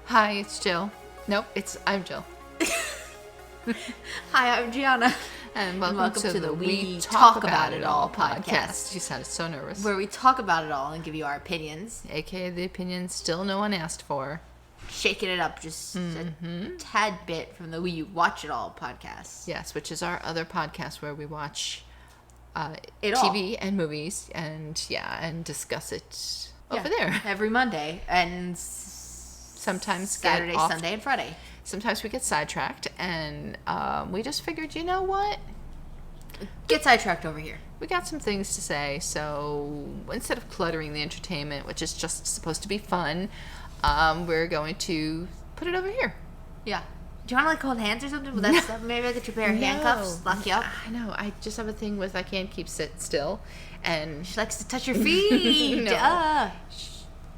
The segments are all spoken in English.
Hi, it's Jill. Nope, I'm Jill. Hi, I'm Gianna. And welcome to the We Talk About It All podcast. You sounded so nervous. Where we talk about it all and give you our opinions. AKA the opinions still no one asked for. Shaking it up just a tad bit from the We Watch It All podcast. Yes, which is our other podcast where we watch TV and movies and discuss it over there. Every Monday and sometimes Saturday, Sunday, and Friday. Sometimes we get sidetracked and we just figured, you know what? Get sidetracked over here. We got some things to say, so instead of cluttering the entertainment, which is just supposed to be fun, we're going to put it over here. Yeah. Do you want to hold hands or something? Well, that's maybe I get your pair of handcuffs, lock you up. I know. I just have a thing with I can't keep still, and she likes to touch your feet. No.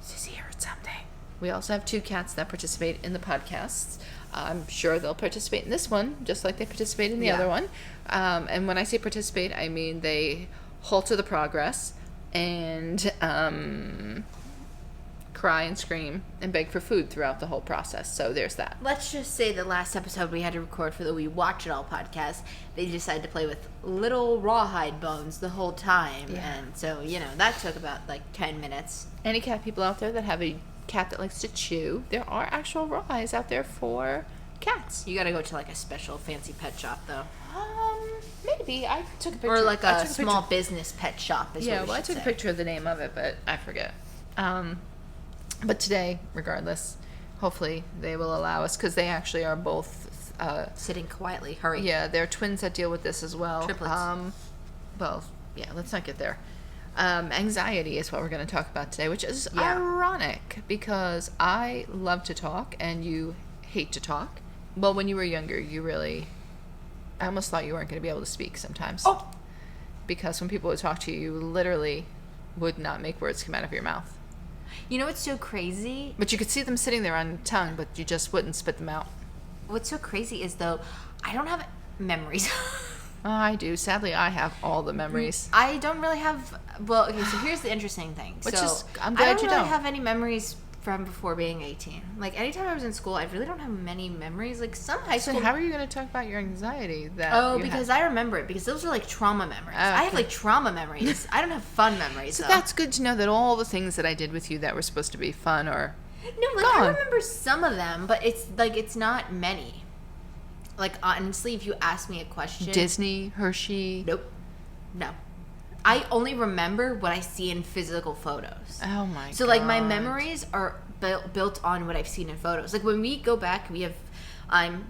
Sissy heard something. We also have 2 cats that participate in the podcasts. I'm sure they'll participate in this one, just like they participate in the other one. And when I say participate, I mean they halter the progress and cry and scream and beg for food throughout the whole process. So there's that. Let's just say the last episode we had to record for the We Watch It All podcast, they decided to play with little rawhide bones the whole time. Yeah. And so, that took about 10 minutes. Any cat people out there that have a cat that likes to chew, there are actual rawhides out there for cats. You gotta go to a special fancy pet shop though. Maybe I took a picture. Or a small business pet shop. I took a picture of the name of it, but I forget. But today, regardless, hopefully they will allow us because they actually are both sitting quietly. Hurry. Yeah, they're twins that deal with this as well. Triplets. Let's not get there. Anxiety is what we're going to talk about today, which is ironic because I love to talk and you hate to talk. Well, when you were younger, I almost thought you weren't going to be able to speak sometimes. Oh! Because when people would talk to you, you literally would not make words come out of your mouth. You know what's so crazy? But you could see them sitting there on your tongue, but you just wouldn't spit them out. What's so crazy is, though, I don't have memories. Oh, I do. Sadly, I have all the memories. I don't really have... Well, okay, so here's the interesting thing. I'm glad you don't. I don't really have any memories from before being 18. Anytime I was in school, I really don't have many memories. Some high school... So how are you going to talk about your anxiety? Because I remember it. Because those are, trauma memories. Okay. I have, trauma memories. I don't have fun memories, So that's good to know that all the things that I did with you that were supposed to be fun are gone. I remember some of them, but it's not many. Honestly, if you ask me a question... Disney, Hershey... Nope. No. I only remember what I see in physical photos. Oh, my God. So, my memories are built on what I've seen in photos. When we go back, I'm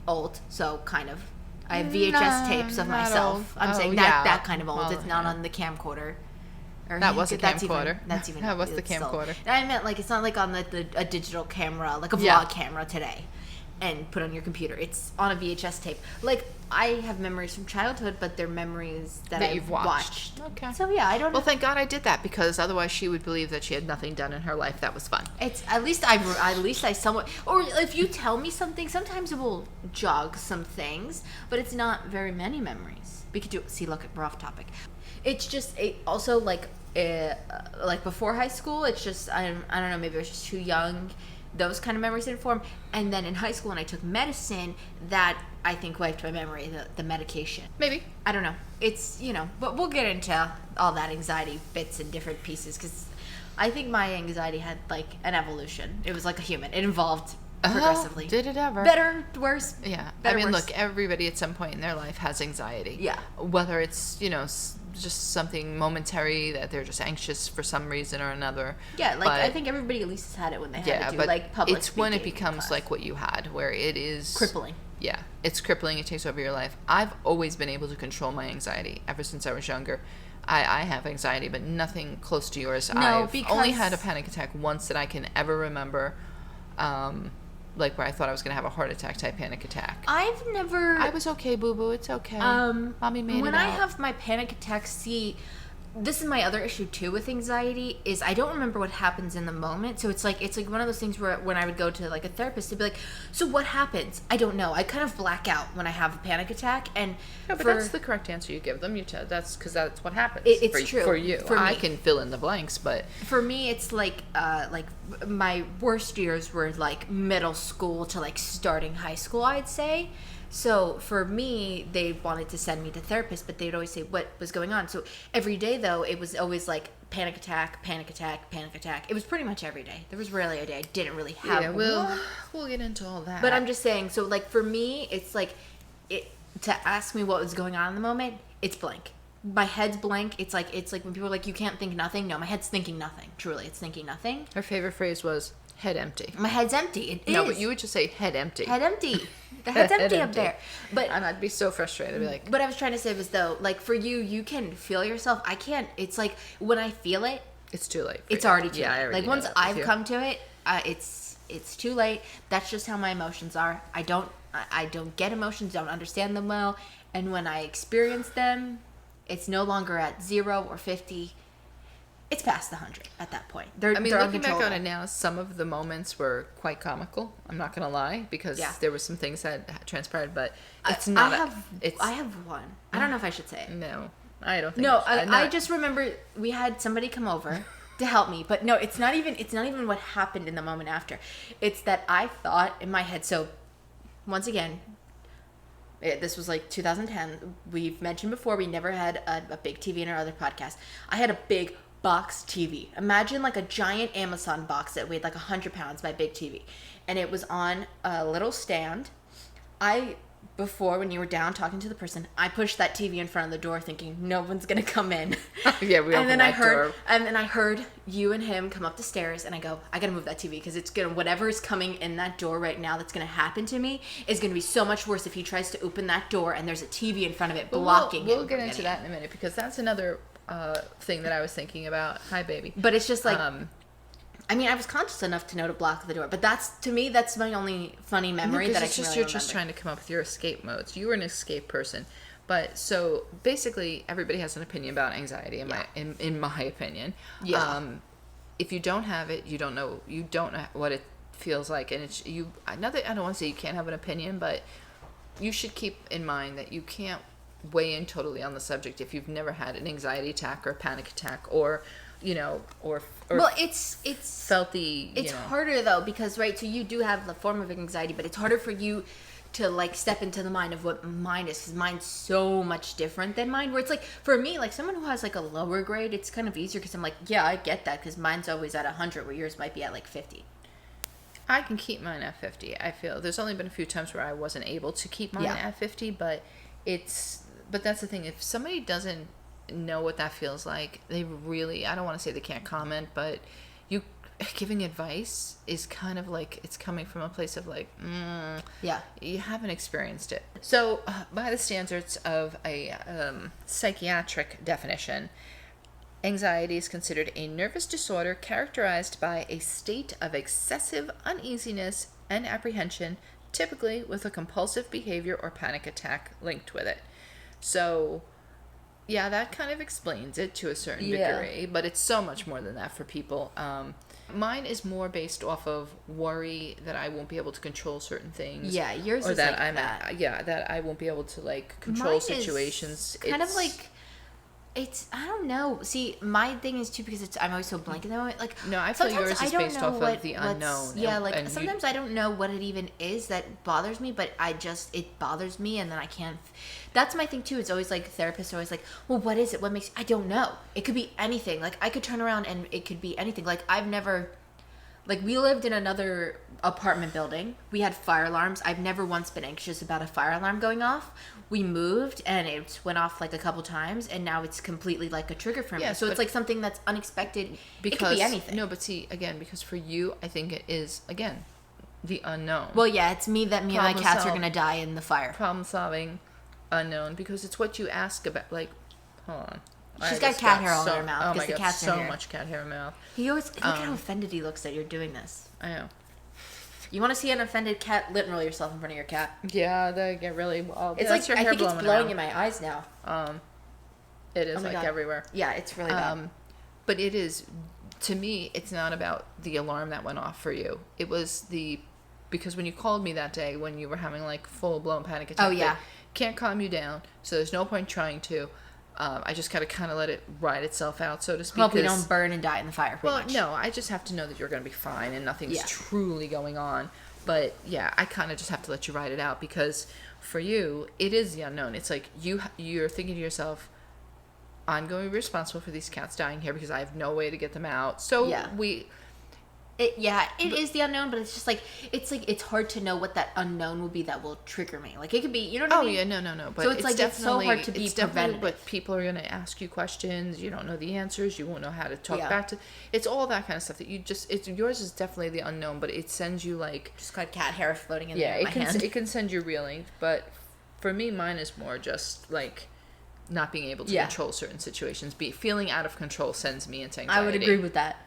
old, so kind of. I have VHS tapes of myself. I'm saying that kind of old. Well, it's not on the camcorder. That was a camcorder. That's even... That was the camcorder. I meant, it's not on a digital camera, a vlog camera today. And put on your computer. It's on a VHS tape. I have memories from childhood, but they're memories that you've watched. Okay. So I don't. Well, thank God I did that because otherwise she would believe that she had nothing done in her life that was fun. It's at least I somewhat. Or if you tell me something, sometimes it will jog some things, but it's not very many memories. We could do. See, look, we're off topic. It's just also before high school. It's just I don't know. Maybe I was just too young. Those kind of memories didn't form. And then in high school when I took medicine, that I think wiped my memory, the medication. Maybe. I don't know. It's, but we'll get into all that anxiety bits and different pieces because I think my anxiety had an evolution. It was like a human. It evolved progressively. Did it ever? Better, worse. Yeah. Better, worse. Look, everybody at some point in their life has anxiety. Yeah. Whether it's, just something momentary that they're just anxious for some reason or another. Yeah, I think everybody at least has had it when they had to do public it's when it becomes class. What you had, where it is crippling. Yeah, it's crippling. It takes over your life. I've always been able to control my anxiety ever since I was younger. I have anxiety, but nothing close to yours. I've only had a panic attack once that I can ever remember. Where I thought I was going to have a heart attack type panic attack. I was okay, boo-boo. It's okay. Mommy made it out. When I have my panic attacks, this is my other issue too with anxiety is I don't remember what happens in the moment. So it's like one of those things where when I would go to like a therapist to be like, so what happens? I don't know. I kind of black out when I have a panic attack. And no, but that's the correct answer you give them. That's because that's what happens. It's true for you. I can fill in the blanks, but for me, it's like my worst years were like middle school to like starting high school, I'd say. So for me, they wanted to send me to therapists, but they'd always say what was going on. So every day, though, it was always like panic attack, panic attack, panic attack. It was pretty much every day. There was rarely a day I didn't really have. Yeah, we'll get into all that. But I'm just saying. So like for me, it's like to ask me what was going on in the moment. It's blank. My head's blank. It's like when people are like, you can't think nothing. No, my head's thinking nothing. Truly, it's thinking nothing. Her favorite phrase was head empty. My head's empty. It is. No, but you would just say head empty. Head empty. The head's empty up there. But and I'd be so frustrated. I'd be like, what I was trying to say was though, like for you, you can feel yourself. I can't. It's like when I feel it, it's too late. It's already too late. I already like once I've come to it, it's too late. That's just how my emotions are. I don't get emotions. Don't understand them well. And when I experience them, it's no longer at 0 or 50. It's past the 100 at that point. They're looking back on it now, some of the moments were quite comical. I'm not going to lie, because there were some things that transpired, but it's not. I have one. I don't know if I should say it. No, I don't think. No, I just remember we had somebody come over to help me, but no, it's not even what happened in the moment after. It's that I thought in my head. So, once again, this was like 2010. We've mentioned before we never had a big TV in our other podcast. I had a big box TV. Imagine like a giant Amazon box that weighed like 100 pounds, my big TV. And it was on a little stand. Before, when you were down talking to the person, I pushed that TV in front of the door thinking no one's going to come in. Yeah, we opened that door. And then I heard you and him come up the stairs, and I go, I got to move that TV because it's going to, whatever is coming in that door right now that's going to happen to me is going to be so much worse if he tries to open that door and there's a TV in front of it blocking it. We'll get into that in a minute, because that's another thing that I was thinking about. Hi, baby. But it's just like, I mean, I was conscious enough to know to block the door, but to me, that's my only funny memory that I can really You're just trying to come up with your escape modes. You were an escape person. But so basically, everybody has an opinion about anxiety. In my opinion, if you don't have it, you don't know what it feels like, and it's you. I don't want to say you can't have an opinion, but you should keep in mind that you can't weigh in totally on the subject if you've never had an anxiety attack or a panic attack or well, it's felt it's harder though, because right, so you do have the form of anxiety, but it's harder for you to like step into the mind of what mine is, because mine's so much different than mine, where it's like for me, like someone who has like a lower grade, it's kind of easier because I'm like, yeah, I get that, because mine's always at 100 where yours might be at like 50. I can keep mine at 50. I feel there's only been a few times where I wasn't able to keep mine at 50, but that's the thing, if somebody doesn't know what that feels like, they really, I don't want to say they can't comment, but you giving advice is kind of like, it's coming from a place of like, you haven't experienced it. So by the standards of a psychiatric definition, anxiety is considered a nervous disorder characterized by a state of excessive uneasiness and apprehension, typically with a compulsive behavior or panic attack linked with it. So yeah, that kind of explains it to a certain degree, but it's so much more than that for people. Mine is more based off of worry that I won't be able to control certain things. Yeah, yours is that like that. That I won't be able to like control Mine situations. Kind of like, I don't know. See, my thing is too, because I'm always so blank in that moment. Like, no, I feel yours is based off of the unknown. Yeah, like sometimes I don't know what it even is that bothers me, but it bothers me, and then I can't. That's my thing too. It's always like therapists are always like, well, what is it? What makes? I don't know. It could be anything. Like I could turn around and it could be anything. Like I've never. Like, we lived in another apartment building. We had fire alarms. I've never once been anxious about a fire alarm going off. We moved, and it went off, like, a couple times, and now it's completely, like, a trigger for me. So it's, like, something that's unexpected. It could be anything. No, but see, again, because for you, I think it is, again, the unknown. Well, yeah, it's me that me and my cats are going to die in the fire. Problem-solving, unknown, because it's what you ask about, like, hold on. She's got cat hair all in her mouth. Oh my god, so much cat hair in her mouth. Look at how offended he looks that you're doing this. I know. You want to see an offended cat? Lint roll yourself in front of your cat. Yeah, they get really wild. It's like, I think it's blowing in my eyes now. It is everywhere. Yeah, it's really bad. But it is, to me, it's not about the alarm that went off for you. It was because when you called me that day when you were having like full blown panic attack. Oh yeah. Can't calm you down, so there's no point trying to. I just gotta kind of let it ride itself out, so to speak. Hope we don't burn and die in the fire. Much. No, I just have to know that you're gonna be fine and nothing's truly going on. But yeah, I kind of just have to let you ride it out, because for you, it is the unknown. It's like you're thinking to yourself, I'm going to be responsible for these cats dying here because I have no way to get them out. So it is the unknown, but it's just like it's hard to know what that unknown will be that will trigger me. Like it could be, you know what I mean? Oh yeah, no. But so it's like it's so hard to be preventative. But people are going to ask you questions. You don't know the answers. You won't know how to talk back to. It's all that kind of stuff that you just. Yours is definitely the unknown, but it sends you like just got cat hair floating in there. Yeah, it can send you reeling. But for me, mine is more just like not being able to control certain situations. Feeling out of control sends me into anxiety. I would agree with that.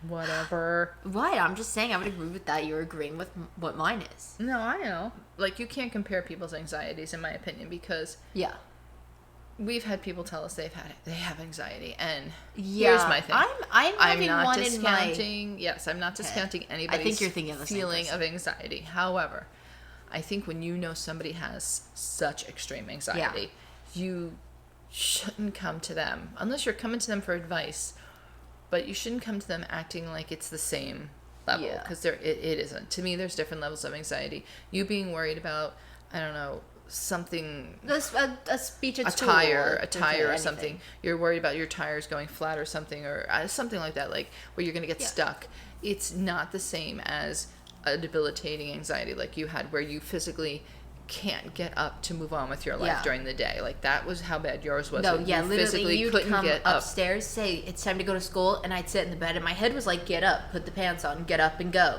Whatever. Right, I'm just saying I would agree with that. You're agreeing with what mine is. No, I know. Like, you can't compare people's anxieties, in my opinion, because we've had people tell us they have anxiety, and here's my thing. I'm not discounting. Yes, I'm not discounting anybody's I think you're thinking of the feeling of anxiety. However, I think when you know somebody has such extreme anxiety, you shouldn't come to them unless you're coming to them for advice. But you shouldn't come to them acting like it's the same level, because it isn't. To me, there's different levels of anxiety. You being worried about, I don't know, something, a speech at a school, tire or something. You're worried about your tires going flat or something, or something like that, like where you're going to get stuck. It's not the same as a debilitating anxiety like you had, where you physically can't get up to move on with your life during the day. Like, that was how bad yours was. No, you literally, you'd come upstairs, say it's time to go to school, and I'd sit in the bed, and my head was like, get up, put the pants on, get up and go.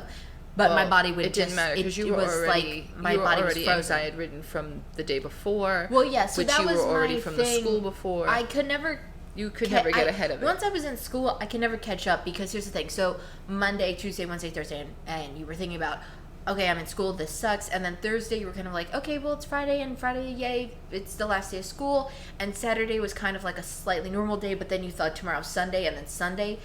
But my body would. It didn't matter because you were already anxiety-ridden from the day before. Well, yeah, so that was you were already my from thing. The school before. I could never. You could never get ahead of it. Once I was in school, I could never catch up, because here's the thing. So Monday, Tuesday, Wednesday, Thursday, and you were thinking about, okay, I'm in school, this sucks. And then Thursday, you were kind of like, okay, well, it's Friday, and Friday, yay, it's the last day of school. And Saturday was kind of like a slightly normal day, but then you thought tomorrow's Sunday, and then Sunday,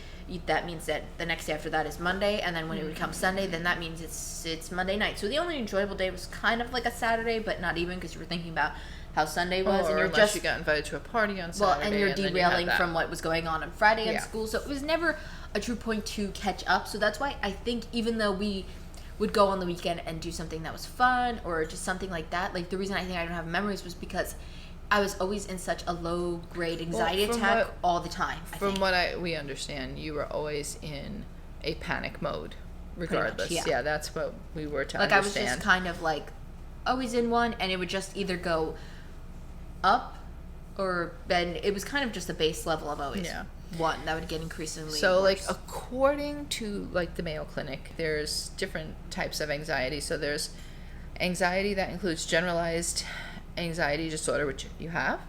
that means that the next day after that is Monday, and then when it becomes Sunday, then that means it's Monday night. So the only enjoyable day was kind of like a Saturday, but not even, because you were thinking about how Sunday was, and you're unless you got invited to a party on Saturday. Well, and you're derailing from what was going on Friday in school, so it was never a true point to catch up. So that's why I think, even though we would go on the weekend and do something that was fun, or just something like that, like, the reason I think I don't have memories was because I was always in such a low grade anxiety attack all the time. We understand, you were always in a panic mode, regardless. Much, yeah, that's what we were to understand. I was just kind of like always in one, and it would just either go up, or then it was kind of just the base level of always one that would get increasingly worse. Like, according to like the Mayo Clinic, there's different types of anxiety. So there's anxiety that includes generalized anxiety disorder, which you have,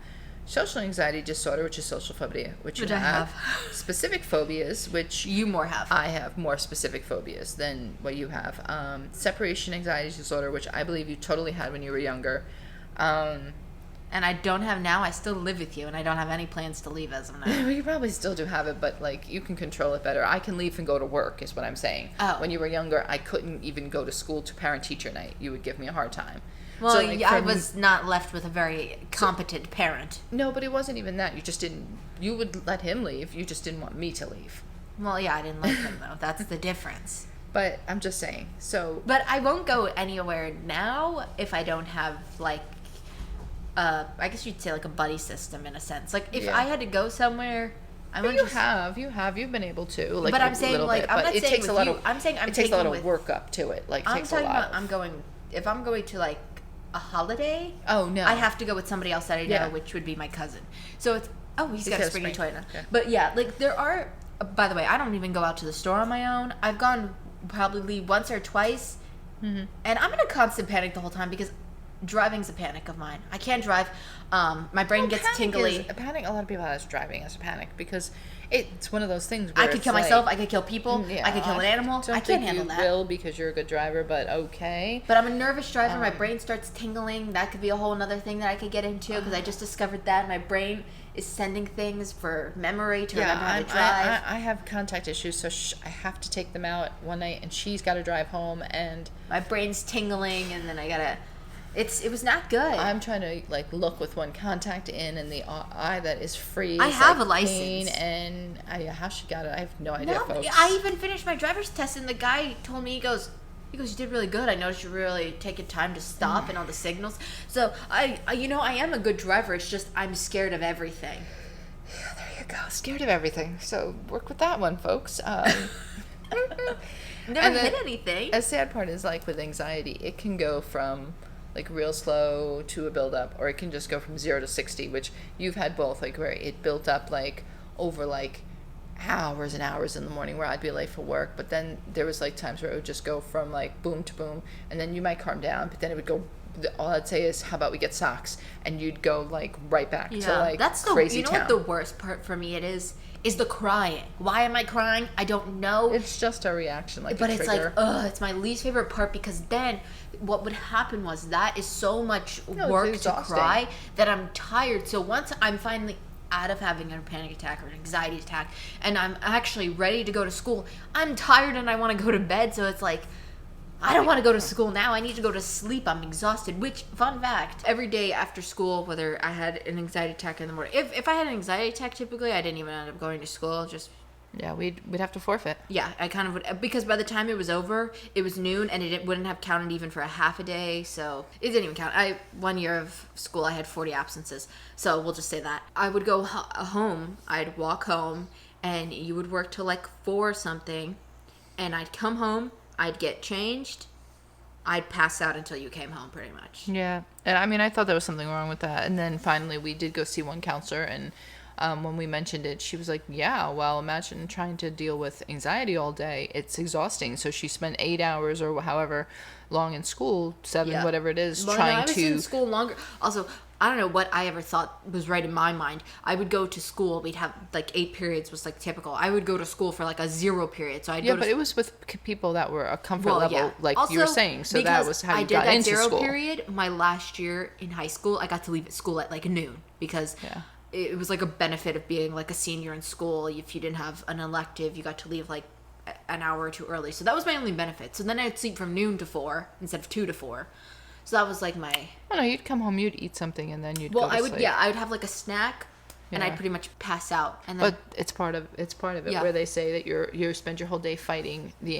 social anxiety disorder, which is social phobia, which you have, specific phobias, which you more have. I have more specific phobias than what you have. Separation anxiety disorder, which I believe you totally had when you were younger. And I don't have now. I still live with you, and I don't have any plans to leave as of now. Well, you probably still do have it, but like, you can control it better. I can leave and go to work, is what I'm saying. Oh. When you were younger, I couldn't even go to school to parent-teacher night. You would give me a hard time. Well, so, like, I was not left with a very competent parent. No, but it wasn't even that. You just didn't. You would let him leave. You just didn't want me to leave. Well, yeah, I didn't like him though. That's the difference. But I'm just saying. So. But I won't go anywhere now if I don't have like. I guess you'd say like a buddy system in a sense. Like, if I had to go somewhere, you've been able to. Like, but I'm saying, like, bit, I'm not saying with you. I'm saying it takes a lot of work up to it. Like, I'm talking about if I'm going to like a holiday. Oh no, I have to go with somebody else that I know, which would be my cousin. So it's he's got a springy toy now. Okay. But yeah, like, there are. By the way, I don't even go out to the store on my own. I've gone probably once or twice, and I'm in a constant panic the whole time, because driving's a panic of mine. I can't drive. My brain gets tingly. A lot of people have driving as a panic, because It's one of those things where I could kill myself. I could kill people. I could kill an animal. I can't handle that. You will because you're a good driver, but okay. But I'm a nervous driver. My brain starts tingling. That could be a whole other thing that I could get into because I just discovered that my brain is sending things for memory to remember how to drive. I have contact issues, so I have to take them out one night, and she's got to drive home, and my brain's tingling, and then I gotta. It was not good. I'm trying to like look with one contact in, and the eye that is free. I have a license, and how she got it, I have no idea, folks. I even finished my driver's test, and the guy told me, he goes, you did really good. I noticed you really taking time to stop and all the signals. So I am a good driver. It's just I'm scared of everything. Yeah, there you go. Scared of everything. So work with that one, folks. Never hit anything. A sad part is like with anxiety, it can go from like real slow to a build up, or it can just go from 0 to 60, which you've had both, like where it built up like over like hours and hours in the morning where I'd be late for work, but then there was like times where it would just go from like boom to boom, and then you might calm down, but then it would go, all I'd say is, how about we get socks, and you'd go like right back to like that's crazy town. What the worst part for me is the crying. Why am I crying? I don't know. It's just a reaction, like but a trigger. It's like, it's my least favorite part, because then what would happen was that is so much work to cry that I'm tired. So once I'm finally out of having a panic attack or an anxiety attack and I'm actually ready to go to school, I'm tired and I want to go to bed. So it's like, I don't want to go to school now. I need to go to sleep. I'm exhausted. Which, fun fact, every day after school, whether I had an anxiety attack in the morning, if I had an anxiety attack, typically I didn't even end up going to school. Just we'd have to forfeit. Yeah, I kind of would, because by the time it was over, it was noon, and it wouldn't have counted even for a half a day, so it didn't even count. 1 year of school, I had 40 absences, so we'll just say that. I would go home, I'd walk home, and you would work till like 4 or something, and I'd come home, I'd get changed, I'd pass out until you came home, pretty much. Yeah, and I mean, I thought there was something wrong with that, and then finally we did go see one counselor, and when we mentioned it, she was like, yeah, well, imagine trying to deal with anxiety all day. It's exhausting. So she spent 8 hours or however long in school, 7, whatever it is, I was in school longer. Also, I don't know what I ever thought was right in my mind. I would go to school. We'd have like 8 periods was like typical. I would go to school for like a 0 period. So but it was with people that were a comfort level, like also, you were saying. So that was how you got into school. I did that 0 period. My last year in high school, I got to leave at school at like noon because it was like a benefit of being like a senior in school. If you didn't have an elective, you got to leave like an hour or 2 early. So that was my only benefit. So then I'd sleep from noon to 4 instead of 2 to 4. So that was like my... Oh no, you'd come home, you'd eat something, and then you'd go to sleep. I would have like a snack, and I'd pretty much pass out. And then, but it's part of it where they say that you spend your whole day fighting the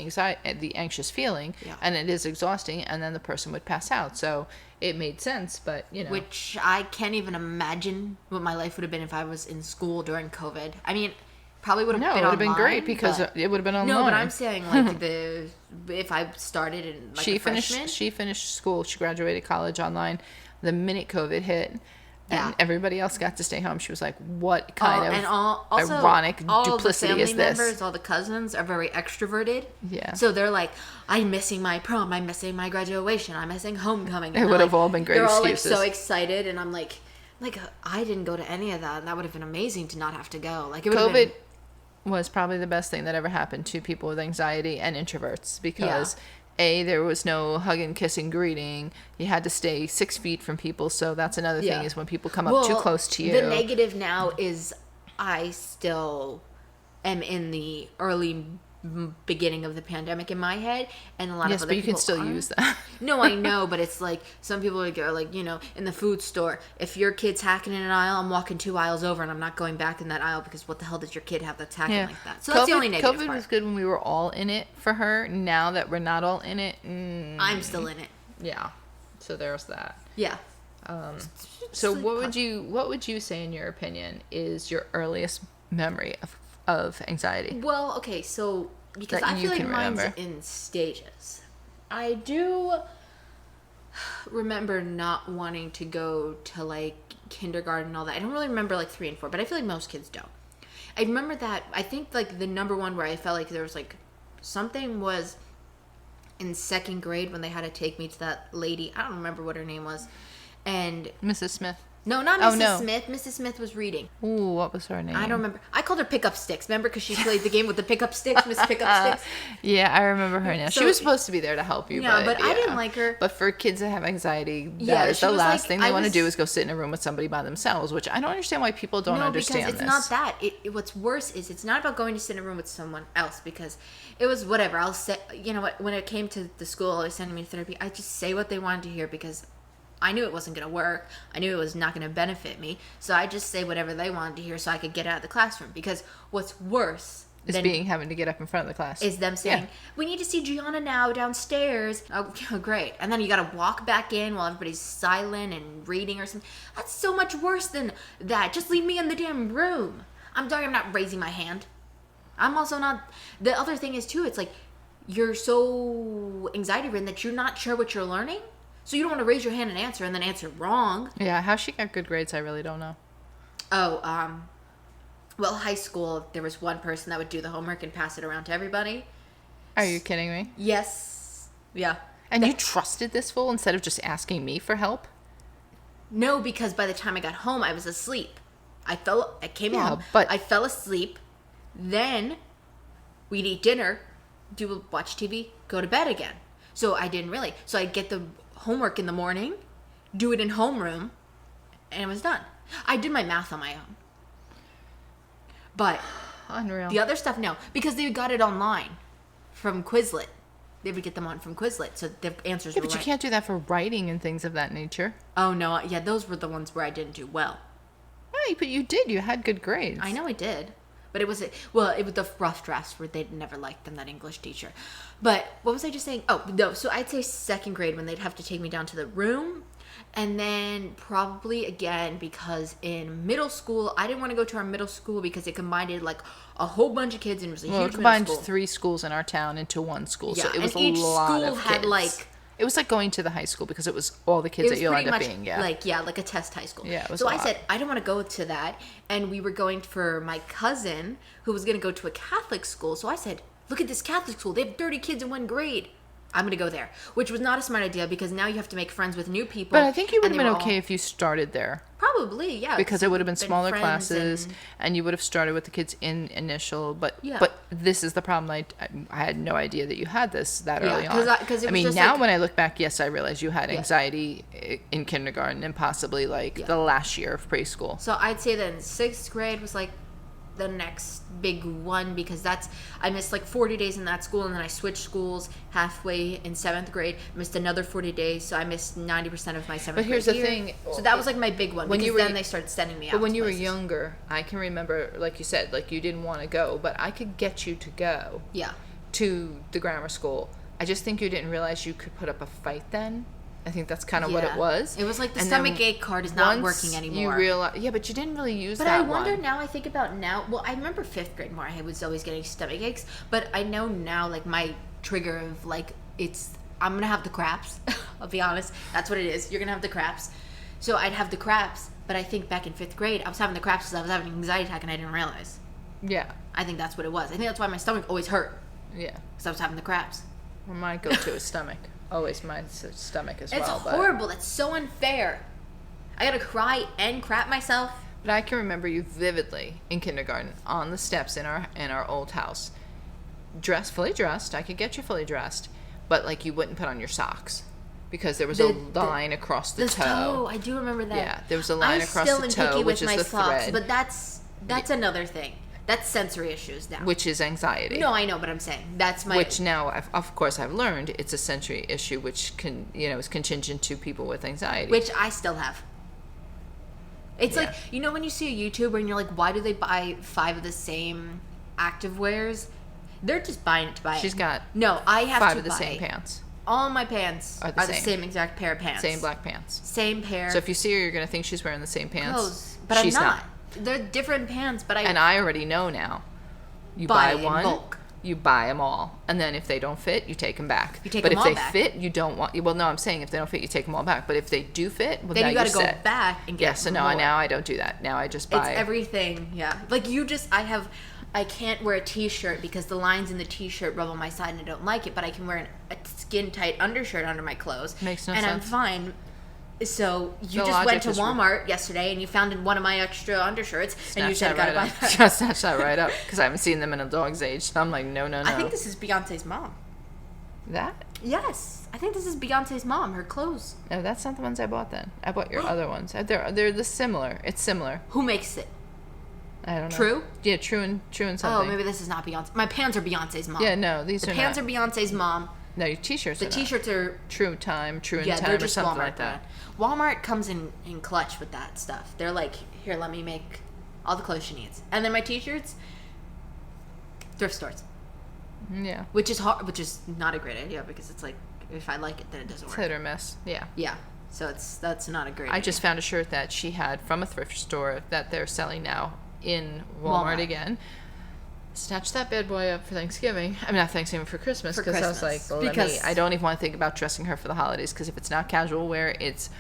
anxious feeling, and it is exhausting, and then the person would pass out. So it made sense, but which I can't even imagine what my life would have been if I was in school during COVID. I mean, probably would have been online. No, it would have been great because it would have been online. No, but I'm saying like if I started in like a freshman. She finished school. She graduated college online the minute COVID hit. And everybody else got to stay home. She was like, what kind of ironic duplicity is this? All the family members, all the cousins are very extroverted. Yeah. So they're like, I'm missing my prom. I'm missing my graduation. I'm missing homecoming. It would have all been great excuses. They're all like so excited. And I'm like, I didn't go to any of that. And that would have been amazing to not have to go. Like, it would COVID was probably the best thing that ever happened to people with anxiety and introverts because... there was no hug and kiss and greeting. You had to stay 6 feet from people. So that's another thing is when people come up too close to you. The negative now is I still am in the early beginning of the pandemic in my head, and a lot of other people you can still use that. No, I know, but it's like some people are like, in the food store, if your kid's hacking in an aisle, I'm walking 2 aisles over and I'm not going back in that aisle because what the hell does your kid have that's hacking like that? So that's the only negative COVID part. was good when we were all in it for her. Now that we're not all in it, I'm still in it. Yeah. So there's that. Yeah. So what would you say, in your opinion, is your earliest memory of anxiety? Well, okay, so because I feel like mine's in stages. I do remember not wanting to go to like kindergarten and all that. I don't really remember like 3 and 4, but I feel like most kids don't. I remember that I think like the number one where I felt like there was like something was in 2nd grade when they had to take me to that lady. I don't remember what her name was. And Mrs. Smith. No, not Mrs. Smith. Mrs. Smith was reading. Ooh, what was her name? I don't remember. I called her Pickup Sticks. Remember, because she played the game with the pickup sticks, Miss Pickup Sticks. Yeah, I remember her now. So, she was supposed to be there to help you. Yeah, but I didn't like her. But for kids that have anxiety, that is the last thing they want to do is go sit in a room with somebody by themselves, which I don't understand why people don't understand because it's not that. What's worse is it's not about going to sit in a room with someone else, because it was whatever. I'll say, you know what, when it came to the school, they sending me to therapy, I just say what they wanted to hear because I knew it wasn't going to work. I knew it was not going to benefit me. So I just say whatever they wanted to hear so I could get out of the classroom. Because what's worse is having to get up in front of the class. Is them saying, we need to see Gianna now downstairs. Oh, great. And then you got to walk back in while everybody's silent and reading or something. That's so much worse than that. Just leave me in the damn room. I'm sorry, I'm not raising my hand. I'm also not. The other thing is, too, it's like you're so anxiety-ridden that you're not sure what you're learning. So you don't want to raise your hand and then answer wrong. Yeah, how she got good grades, I really don't know. Oh, well, high school, there was one person that would do the homework and pass it around to everybody. Are you kidding me? Yes. Yeah. And you trusted this fool instead of just asking me for help? No, because by the time I got home, I was asleep. I came home, but I fell asleep. Then we'd eat dinner, watch TV, go to bed again. So I didn't really. So I'd get the homework in the morning, do it in homeroom, and it was done. I did my math on my own. But unreal. The other stuff, no. Because they got it online from Quizlet. They would get them on from Quizlet, so the answers were right. But you can't do that for writing and things of that nature. Oh, no. Yeah, those were the ones where I didn't do well. Right, but you did. You had good grades. I know I did. But it was the rough drafts where they'd never liked them, that English teacher. But what was I just saying? Oh, no. So I'd say second grade when they'd have to take me down to the room. And then probably again, because in middle school, I didn't want to go to our middle school because it combined like a whole bunch of kids and it was a huge middle school. It combined 3 schools in our town into one school. Yeah, so it was a lot of kids. Had it was like going to the high school because it was all the kids that you'll end up being. Yeah. Like a test high school. Yeah, it was so I said, I don't want to go to that. And we were going for my cousin who was going to go to a Catholic school. So I said, look at this Catholic school. They have 30 kids in one grade. I'm going to go there, which was not a smart idea because now you have to make friends with new people. But I think you would have been okay if you started there. Probably, yeah. Because it would have been smaller classes and you would have started with the kids in initial. But this is the problem. I had no idea that you had this that early on. I mean, now when I look back, yes, I realize you had anxiety in kindergarten and possibly the last year of preschool. So I'd say that in 6th grade was like the next big one because I missed like 40 days in that school and then I switched schools halfway in 7th grade, missed another 40 days, so I missed 90% of my 7th grade. But here's the thing. So that was like my big one because then they started sending me out. But when you were younger, I can remember, like you said, like you didn't want to go, but I could get you to go to the grammar school. I just think you didn't realize you could put up a fight then. I think that's kind of what it was. It was like the stomach ache card is not working anymore. You realize, but you didn't really use that one. But I wonder now, I think about now, well, I remember 5th grade more, I was always getting stomach aches, but I know now, like, my trigger of, like, I'm going to have the craps. I'll be honest. That's what it is. You're going to have the craps. So I'd have the craps, but I think back in 5th grade, I was having the craps because I was having an anxiety attack and I didn't realize. Yeah. I think that's what it was. I think that's why my stomach always hurt. Yeah. Because I was having the craps. Well, my go-to is stomach. Always my stomach as well. It's horrible. That's so unfair. I gotta cry and crap myself. But I can remember you vividly in kindergarten on the steps in our old house, fully dressed. I could get you fully dressed, but like you wouldn't put on your socks because there was a line across the toe. I do remember that. Yeah, there was a line across the toe, which is the thread. But that's another thing. That's sensory issues now. Which is anxiety. No, I know, but I'm saying that's my... Which now, of course, I've learned it's a sensory issue, which is contingent to people with anxiety. Which I still have. It's like, when you see a YouTuber and you're like, why do they buy 5 of the same activewears? They're just buying it to buy it. She's got I have 5 of the same pants. All my pants are the same exact pair of pants. Same black pants. Same pair. So if you see her, you're going to think she's wearing the same pants. Clothes. But she's not. They're different pants, but And I already know now. You buy one, bulk. You buy them all. And then if they don't fit, you take them back. You take them all back. But if they fit, you don't want... Well, no, I'm saying if they don't fit, you take them all back. But if they do fit, well, then now you got to go back and get so now I don't do that. Now I just buy... It's everything, yeah. Like I can't wear a t-shirt because the lines in the t-shirt rub on my side and I don't like it, but I can wear a skin-tight undershirt under my clothes. Makes no sense. And I'm fine. So you just went to Walmart yesterday and you found one of my extra undershirts and you said, "Gotta buy that." Just snatch that right up because I haven't seen them in a dog's age. So I'm like, no. I think this is Beyonce's mom. That? Yes, I think this is Beyonce's mom. Her clothes. No, that's not the ones I bought. Then I bought your other ones. They're the similar. It's similar. Who makes it? I don't know. True? Yeah, True and something. Oh, maybe this is not Beyonce. My pants are Beyonce's mom. Yeah, no, the pants are Beyonce's mom. No, your t-shirts. The t-shirts are True in Time, they're just or something Walmart like that. Walmart comes in clutch with that stuff. They're like, here, let me make all the clothes she needs. And then my t-shirts, thrift stores. Yeah. Which is hard, which is not a great idea because it's like, if I like it, then it doesn't work. It's hit or miss. Yeah. Yeah. So that's not a great idea. I just found a shirt that she had from a thrift store that they're selling now in Walmart again. Snatched that bad boy up for Thanksgiving. I mean, not Thanksgiving, for Christmas. Because I was like, I don't even want to think about dressing her for the holidays because if it's not casual wear, it's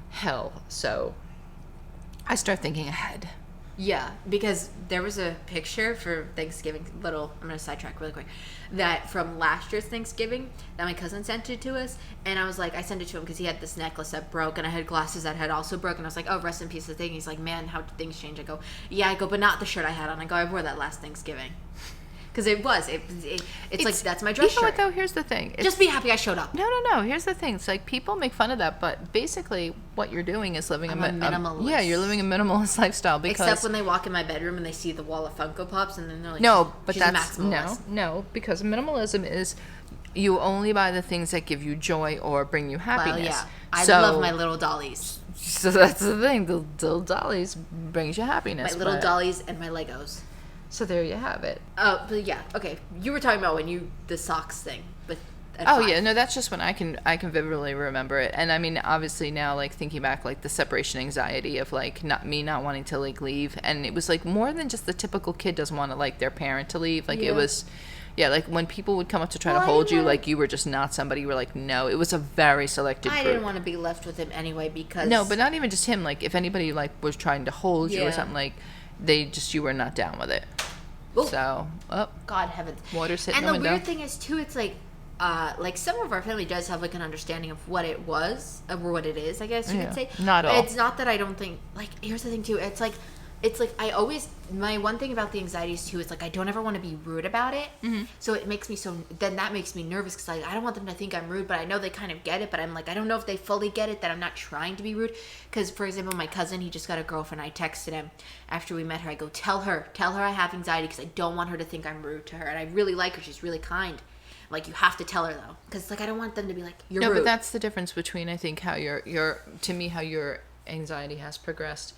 hell. So I start thinking ahead. Yeah, because there was a picture for Thanksgiving, I'm going to sidetrack really quick, that from last year's Thanksgiving, that my cousin sent it to us, and I was like, I sent it to him because he had this necklace that broke, and I had glasses that had also broken. I was like, oh, rest in peace, the thing. He's like, man, how did things change? I go, yeah, but not the shirt I had on. I go, I wore that last Thanksgiving. Because it's like, that's my dress shirt. You know what, though? Here's the thing. Just be happy I showed up. No. Here's the thing. It's like, people make fun of that, but basically what you're doing is living a minimalist. Yeah, you're living a minimalist lifestyle. Because except when they walk in my bedroom and they see the wall of Funko Pops and then they're like, no, but she's that's, a maximalist. No, because minimalism is you only buy the things that give you joy or bring you happiness. Well, yeah. I love my little dollies. So that's the thing. The little dollies brings you happiness. My little dollies and my Legos. So there you have it. Oh, but yeah, okay. You were talking about the socks thing, but yeah, no, that's just when I can vividly remember it. And I mean, obviously now, like, thinking back, like, the separation anxiety of, like, not wanting to, like, leave, and it was like more than just the typical kid doesn't want to, like, their parent to leave. Like, it was, yeah, like when people would come up to try to hold you, like, you were just not somebody. You were like, no. It was a very selected group. I didn't want to be left with him anyway because no, but not even just him. Like, if anybody, like, was trying to hold you or something, like, you were not down with it. Ooh. So, God heavens, water's hitting the window. And the weird thing is too, it's like some of our family does have like an understanding of what it was or what it is, I guess you could say. Not all. It's not that I don't think, like, here's the thing too, it's like I always, my one thing about the anxieties too is like I don't ever want to be rude about it. Mm-hmm. So it makes me that makes me nervous because I don't want them to think I'm rude, but I know they kind of get it, but I'm like, I don't know if they fully get it that I'm not trying to be rude. Because for example, my cousin, he just got a girlfriend. I texted him after we met her. I go, tell her I have anxiety because I don't want her to think I'm rude to her, and I really like her. She's really kind. Like, you have to tell her though, because like I don't want them to be like, you're rude. No, but that's the difference between, I think, how how your anxiety has progressed.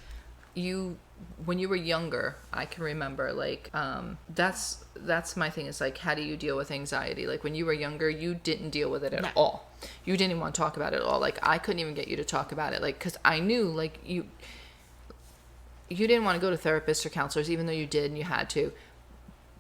When you were younger, I can remember, like, that's my thing, is like, how do you deal with anxiety? Like, when you were younger, you didn't deal with it at all. You didn't want to talk about it at all. Like, I couldn't even get you to talk about it, like, because I knew, like, you didn't want to go to therapists or counselors, even though you did and you had to.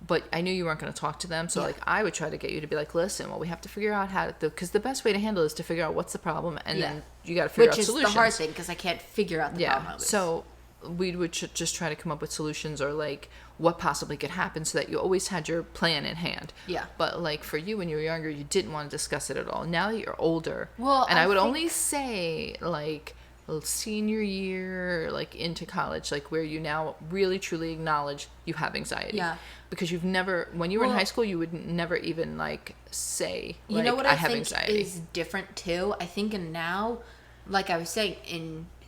But I knew you weren't going to talk to them, so like I would try to get you to be like, listen, well, we have to figure out how to, because the best way to handle it is to figure out what's the problem, and then you got to figure out solutions. Which is the hard thing, because I can't figure out the problem. So we would just try to come up with solutions, or like what possibly could happen, so that you always had your plan in hand. Yeah. But like for you, when you were younger, you didn't want to discuss it at all. Now that you're older, and I would only say like senior year, like into college, like where you now really truly acknowledge you have anxiety. Yeah. Because you've never, when you were in high school, you would never even like say, like, you know what I have think anxiety. Is different too. I think now, like I was saying,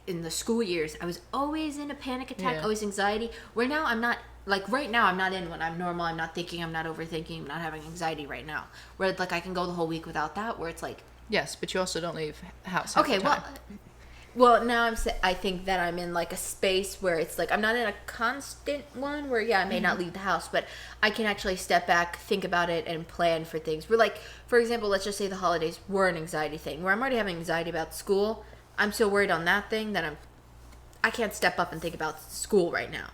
in the school years, I was always in a panic attack, always anxiety. Where now I'm not, like right now I'm not in one. I'm normal. I'm not thinking. I'm not overthinking. I'm not having anxiety right now. Where like I can go the whole week without that. Where it's like, yes, but you also don't leave house. Okay, well, now I think that I'm in like a space where it's like I'm not in a constant one where I may not leave the house, but I can actually step back, think about it, and plan for things. We're like, for example, let's just say the holidays were an anxiety thing where I'm already having anxiety about school. I'm so worried on that thing that I can't step up and think about school right now.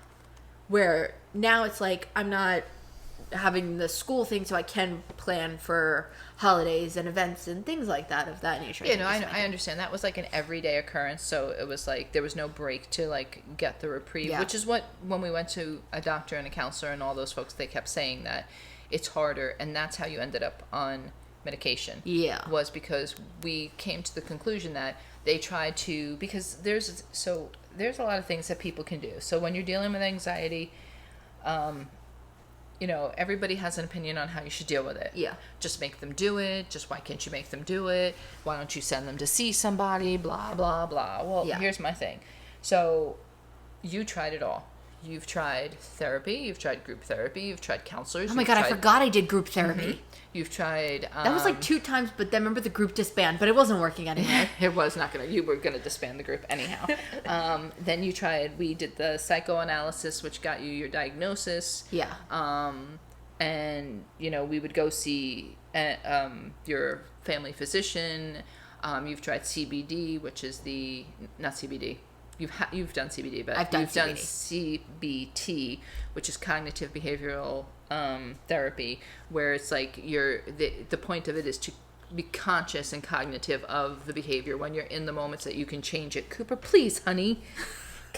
Where now it's like I'm not having the school thing, so I can plan for holidays and events and things like that of that nature. Yeah, no, I understand. That was like an everyday occurrence, so it was like there was no break to like get the reprieve, which is what, when we went to a doctor and a counselor and all those folks, they kept saying that it's harder, and that's how you ended up on medication. Yeah. Was because we came to the conclusion that they tried to, because there's a lot of things that people can do. So when you're dealing with anxiety, everybody has an opinion on how you should deal with it. Yeah. Just make them do it. Just why can't you make them do it? Why don't you send them to see somebody? Blah, blah, blah. Well, here's my thing. So you tried it all. You've tried therapy. You've tried group therapy. You've tried counselors. Oh my God, I forgot I did group therapy. Mm-hmm. You've tried... that was like 2 times, but then remember the group disband, but it wasn't working anyway. It was not going to... You were going to disband the group anyhow. Then you tried... We did the psychoanalysis, which got you your diagnosis. Yeah. And, we would go see your family physician. You've tried CBD, which is the... Not CBD. You've done CBD, but you've done CBT, which is cognitive behavioral therapy, where it's like the point of it is to be conscious and cognitive of the behavior when you're in the moments that you can change it. Cooper, please, honey.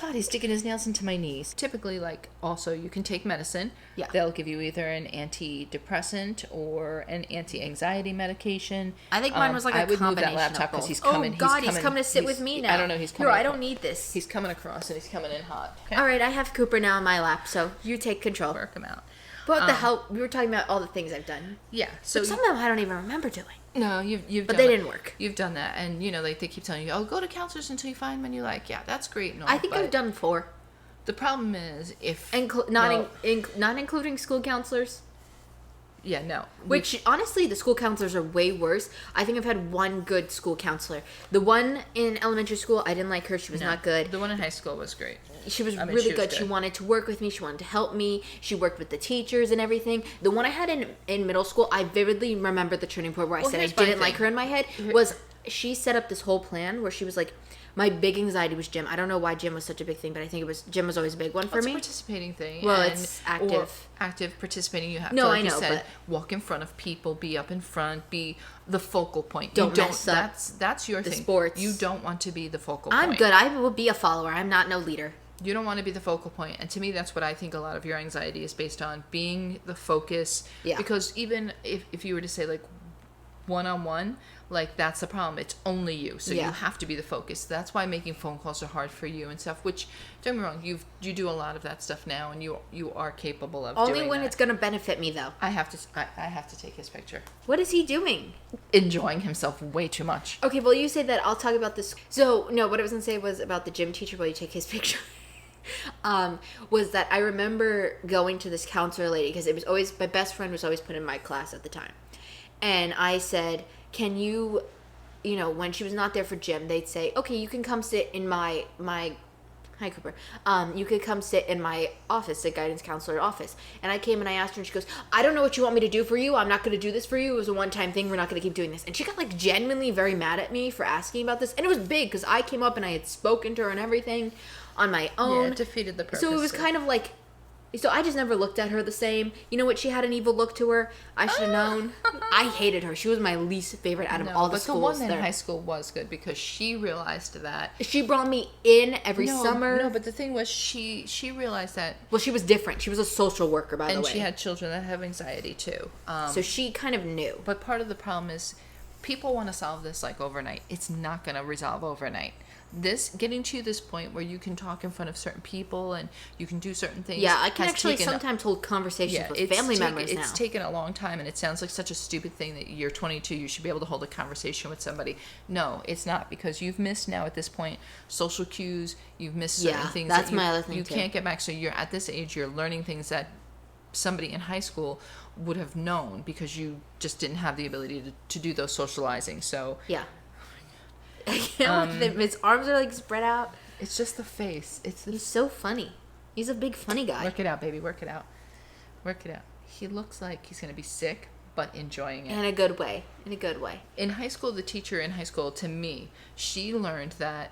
God, he's digging his nails into my knees. Typically, also you can take medicine. Yeah. They'll give you either an antidepressant or an anti-anxiety medication. I think mine was like a combination. I would move that laptop because he's coming. Oh God, he's coming to sit with me now. I don't know. He's coming. No, I don't need this. He's coming across and he's coming in hot. Okay? All right, I have Cooper now in my lap, so you take control. Work him out. But the help, we were talking about all the things I've done. Yeah. So but some of them I don't even remember doing. No, you've but done they didn't work. You've done that, and they keep telling you, "Oh, go to counselors until you find one." You're like, "Yeah, that's great." No, I think I've done 4. The problem is not including school counselors. Yeah, no. Which honestly, the school counselors are way worse. I think I've had one good school counselor. The one in elementary school, I didn't like her. She was not good. The one in high school was great. She was really good. She wanted to work with me. She wanted to help me. She worked with the teachers and everything. The one I had in middle school, I vividly remember the turning point where I said I didn't like her in my head. Was she set up this whole plan where she was like, my big anxiety was gym. I don't know why gym was such a big thing, but I think gym was always a big one for me. It's a participating thing. Well, it's active. Active participating. You have to, like you said, walk in front of people, be up in front, be the focal point. Don't mess up. That's your thing. Sports. You don't want to be the focal point. I'm good. I will be a follower. I'm not no leader. You don't want to be the focal point. And to me, that's what I think a lot of your anxiety is based on, being the focus. Yeah. Because even if you were to say, like, one-on-one, like, that's the problem. It's only you. So you have to be the focus. That's why making phone calls are hard for you and stuff, which, don't get me wrong, you do a lot of that stuff now, and you are capable of only doing when that. it's going to benefit me, though. I have to take his picture. What is he doing? Enjoying himself way too much. Okay, well, you say that. I'll talk about this. So, no, what I was going to say was about the gym teacher while you take his picture. Was that I remember going to this counselor lady, because it was always, my best friend was always put in my class at the time. And I said, can you, when she was not there for gym, they'd say, okay, you can come sit in my hi Cooper, you could come sit in my office, the guidance counselor office. And I came and I asked her, and she goes, I don't know what you want me to do for you. I'm not going to do this for you. It was a one-time thing. We're not going to keep doing this. And she got like genuinely very mad at me for asking about this. And it was big because I came up and I had spoken to her and everything on my own. Yeah, it defeated the purpose. So it was kind of like, so I just never looked at her the same. You know what? She had an evil look to her. I should have known. I hated her. She was my least favorite out of all the schools. But the one in high school was good because she realized that. She brought me in every summer. No, but the thing was, she realized that. Well, she was different. She was a social worker, by the way. And she had children that have anxiety too. So she kind of knew. But part of the problem is, people want to solve this like overnight. It's not going to resolve overnight. Getting to this point where you can talk in front of certain people and you can do certain things. Yeah, I can actually sometimes hold conversations with family members now. It's taken a long time, and it sounds like such a stupid thing that you're 22, you should be able to hold a conversation with somebody. No, it's not, because you've missed now at this point social cues, you've missed certain things that's that my other thing you too. Can't get back. So you're at this age, you're learning things that somebody in high school would have known because you just didn't have the ability to do those socializing. So yeah. I can't with him. His arms are like spread out. It's just the face. He's so funny. He's a big funny guy. Work it out, baby. Work it out. Work it out. He looks like he's going to be sick, but enjoying it. In a good way. In a good way. In high school, the teacher in high school, to me, she learned that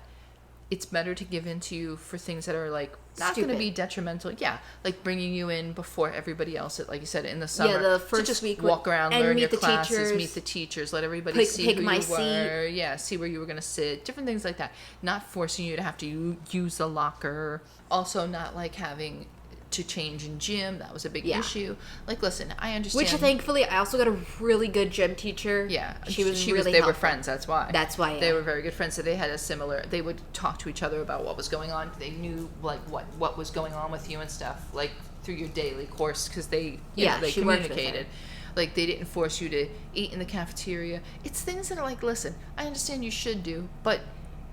it's better to give in to you for things that are like not going to be detrimental. Yeah, like bringing you in before everybody else, like you said, in the summer. Yeah, the first to just week walk around, learn your classes, teachers, meet the teachers, let everybody see who you were. Seat. Yeah, see where you were going to sit, different things like that. Not forcing you to have to use the locker. Also, not like having to change in gym. That was a big issue. Like, listen, I understand. Which, thankfully, I also got a really good gym teacher. Yeah. She was really They helpful. were friends, that's why. That's why, They were very good friends, so they had a similar, they would talk to each other about what was going on. They knew, like, what was going on with you and stuff, like, through your daily course, because they, you know, they communicated. Like, they didn't force you to eat in the cafeteria. It's things that are like, listen, I understand you should do, but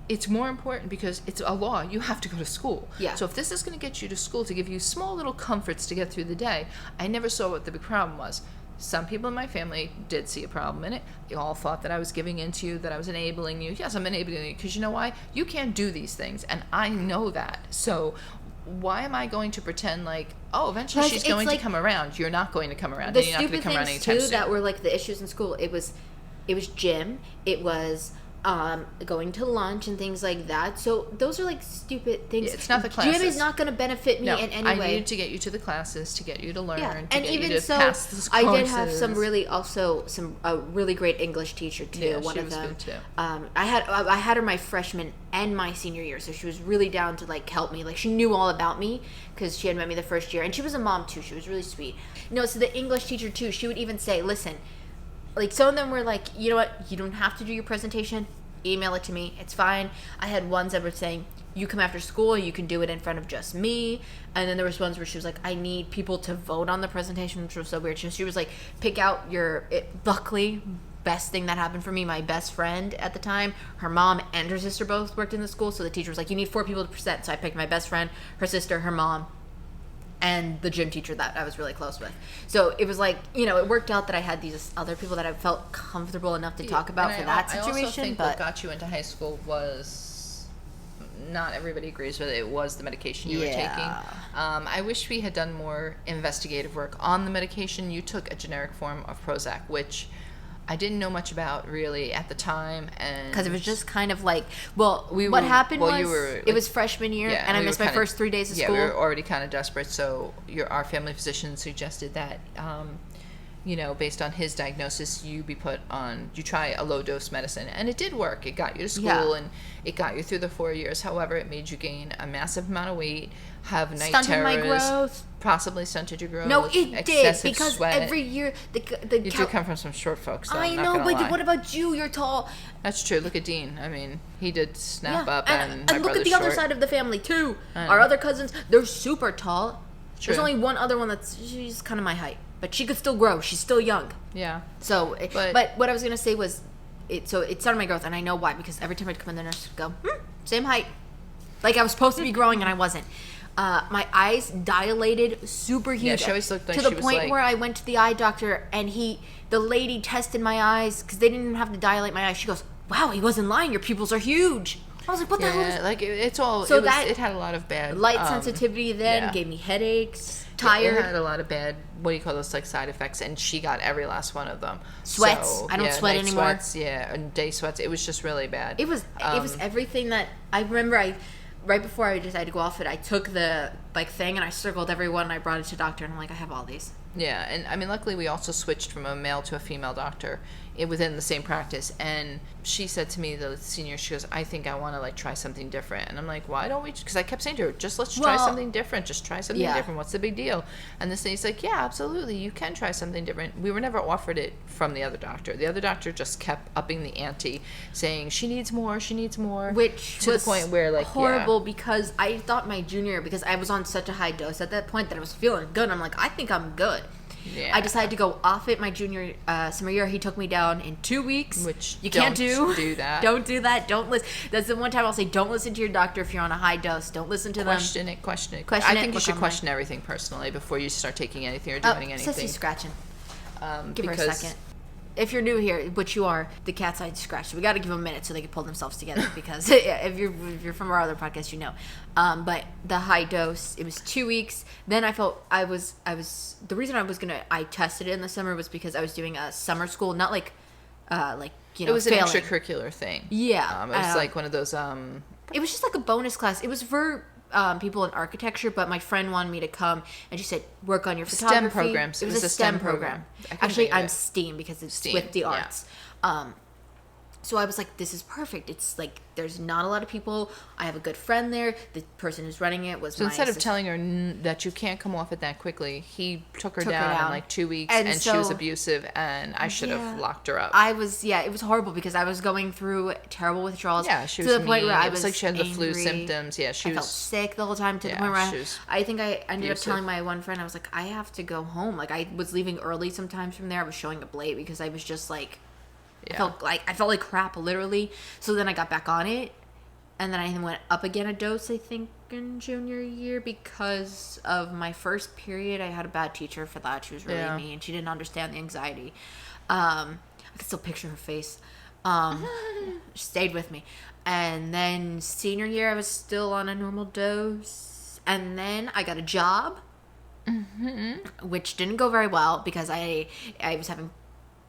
it's more important because it's a law. You have to go to school. Yeah. So if this is going to get you to school to give you small little comforts to get through the day, I never saw what the big problem was. Some people in my family did see a problem in it. They all thought that I was giving in to you, that I was enabling you. Yes, I'm enabling you because you know why? You can't do these things, and I know that. So why am I going to pretend like, oh, eventually she's going to come around? You're not going to come around. The and you're not going to come around anytime stupid things, too, soon. that were, like, the issues in school. It was gym. It was going to lunch and things like that. So those are, like, stupid things. Yeah, it's not the classes. Gym is not going to benefit me in any way. I needed to get you to the classes, to get you to learn, to and get even you to pass the courses. I did have a really great English teacher too. Yeah, one she of was them. good too. I had her my freshman and my senior year, so she was really down to, like, help me. Like, she knew all about me because she had met me the first year, and she was a mom too. She was really sweet. No, so the English teacher too. She would even say, listen, like, some of them were like, you know what, you don't have to do your presentation. Email it to me. It's fine. I had ones that were saying, you come after school, you can do it in front of just me. And then there was ones where she was like, I need people to vote on the presentation, which was so weird. She was like, pick out luckily, best thing that happened for me, my best friend at the time, her mom and her sister both worked in the school. So the teacher was like, you need 4 people to present. So I picked my best friend, her sister, her mom, and the gym teacher that I was really close with. So it was like, you know, it worked out that I had these other people that I felt comfortable enough to talk about for that situation. I also think what got you into high school was, not everybody agrees with it, was the medication you were taking. I wish we had done more investigative work on the medication. You took a generic form of Prozac, which I didn't know much about really at the time, and because it was just kind of like, what happened was it was freshman year, and I missed my first 3 days of school. Yeah, we were already kind of desperate, so our family physician suggested that, you know, based on his diagnosis, you try a low dose medicine, and it did work. It got you to school, and it got you through the 4 years. However, it made you gain a massive amount of weight, have night terrors, stunted my growth. Possibly stunted your growth. No, it did, because sweat. Every year you do come from some short folks, though. I know, but what about you? You're tall. That's true. Look at Dean. I mean, he did snap up, and look at the other side of the family too. Our other cousins, they're super tall. True. There's only one other one she's kind of my height, but she could still grow. She's still young. Yeah. So, but what I was gonna say was, it started my growth, and I know why, because every time I'd come in, the nurse would go, same height. Like I was supposed to be growing, and I wasn't. My eyes dilated super huge. Yeah, she always looked like to she the was point like, where I went to the eye doctor, and the lady tested my eyes because they didn't even have to dilate my eyes. She goes, "Wow, he wasn't lying. Your pupils are huge." I was like, "What the hell?" Yeah, like it's all. So it had a lot of bad light sensitivity. Then gave me headaches, tired. It had a lot of bad. What do you call those, like, side effects? And she got every last one of them. Sweats. So, I don't sweat night anymore. Sweats, and day sweats. It was just really bad. It was everything that I remember. Right before I decided to go off it, I took the thing and I circled everyone and I brought it to doctor, and I'm like, I have all these. Yeah, and I mean, luckily we also switched from a male to a female doctor within the same practice, and she said to me, the senior, she goes, I think I want to try something different. And I'm like, why don't we? Because I kept saying to her, let's try something different. Just try something different. What's the big deal? And this lady's like, yeah, absolutely, you can try something different. We were never offered it from the other doctor. The other doctor just kept upping the ante, saying she needs more, which to was the point where, like, horrible, because I thought my junior, because I was on such a high dose at that point that I was feeling good. I'm like, I think I'm good. Yeah. I decided to go off it my junior summer year. He took me down in 2 weeks. Which you can't do that. Don't do that. Don't listen. That's the one time I'll say, don't listen to your doctor if you're on a high dose. Don't listen to them. Question it. I think you should question everything personally before you start taking anything or doing anything. Sissy's scratching. Give her a because second. If you're new here, which you are, the cat's eye scratched. We got to give them a minute so they can pull themselves together, because if you're from our other podcast, you know. But the high dose, it was 2 weeks. Then I felt I was the reason I tested it in the summer was because I was doing a summer school, not like it was failing. An extracurricular thing. Yeah, it was like one of those. It was just like a bonus class. It was for people in architecture, but my friend wanted me to come, and she said, work on your photography. STEM programs. It was a STEM program. Actually, I'm STEAM because it's with the arts. So I was like, this is perfect. It's like, there's not a lot of people. I have a good friend there. The person who's running it was So my instead of assistant. telling her that you can't come off it that quickly, he took her down in like 2 weeks, and she was abusive, and I should have locked her up. It was horrible because I was going through terrible withdrawals. Yeah, she was to the point where I was like she had angry. The flu symptoms. Yeah, I felt sick the whole time to the point where I think I ended up telling my one friend, I was like, I have to go home. Like, I was leaving early sometimes from there. I was showing up late because I was just like, I felt like crap, literally. So then I got back on it, and then I went up again a dose, I think, in junior year because of my first period. I had a bad teacher for that. She was really mean. She didn't understand the anxiety. I can still picture her face. She stayed with me. And then senior year, I was still on a normal dose. And then I got a job, which didn't go very well because I was having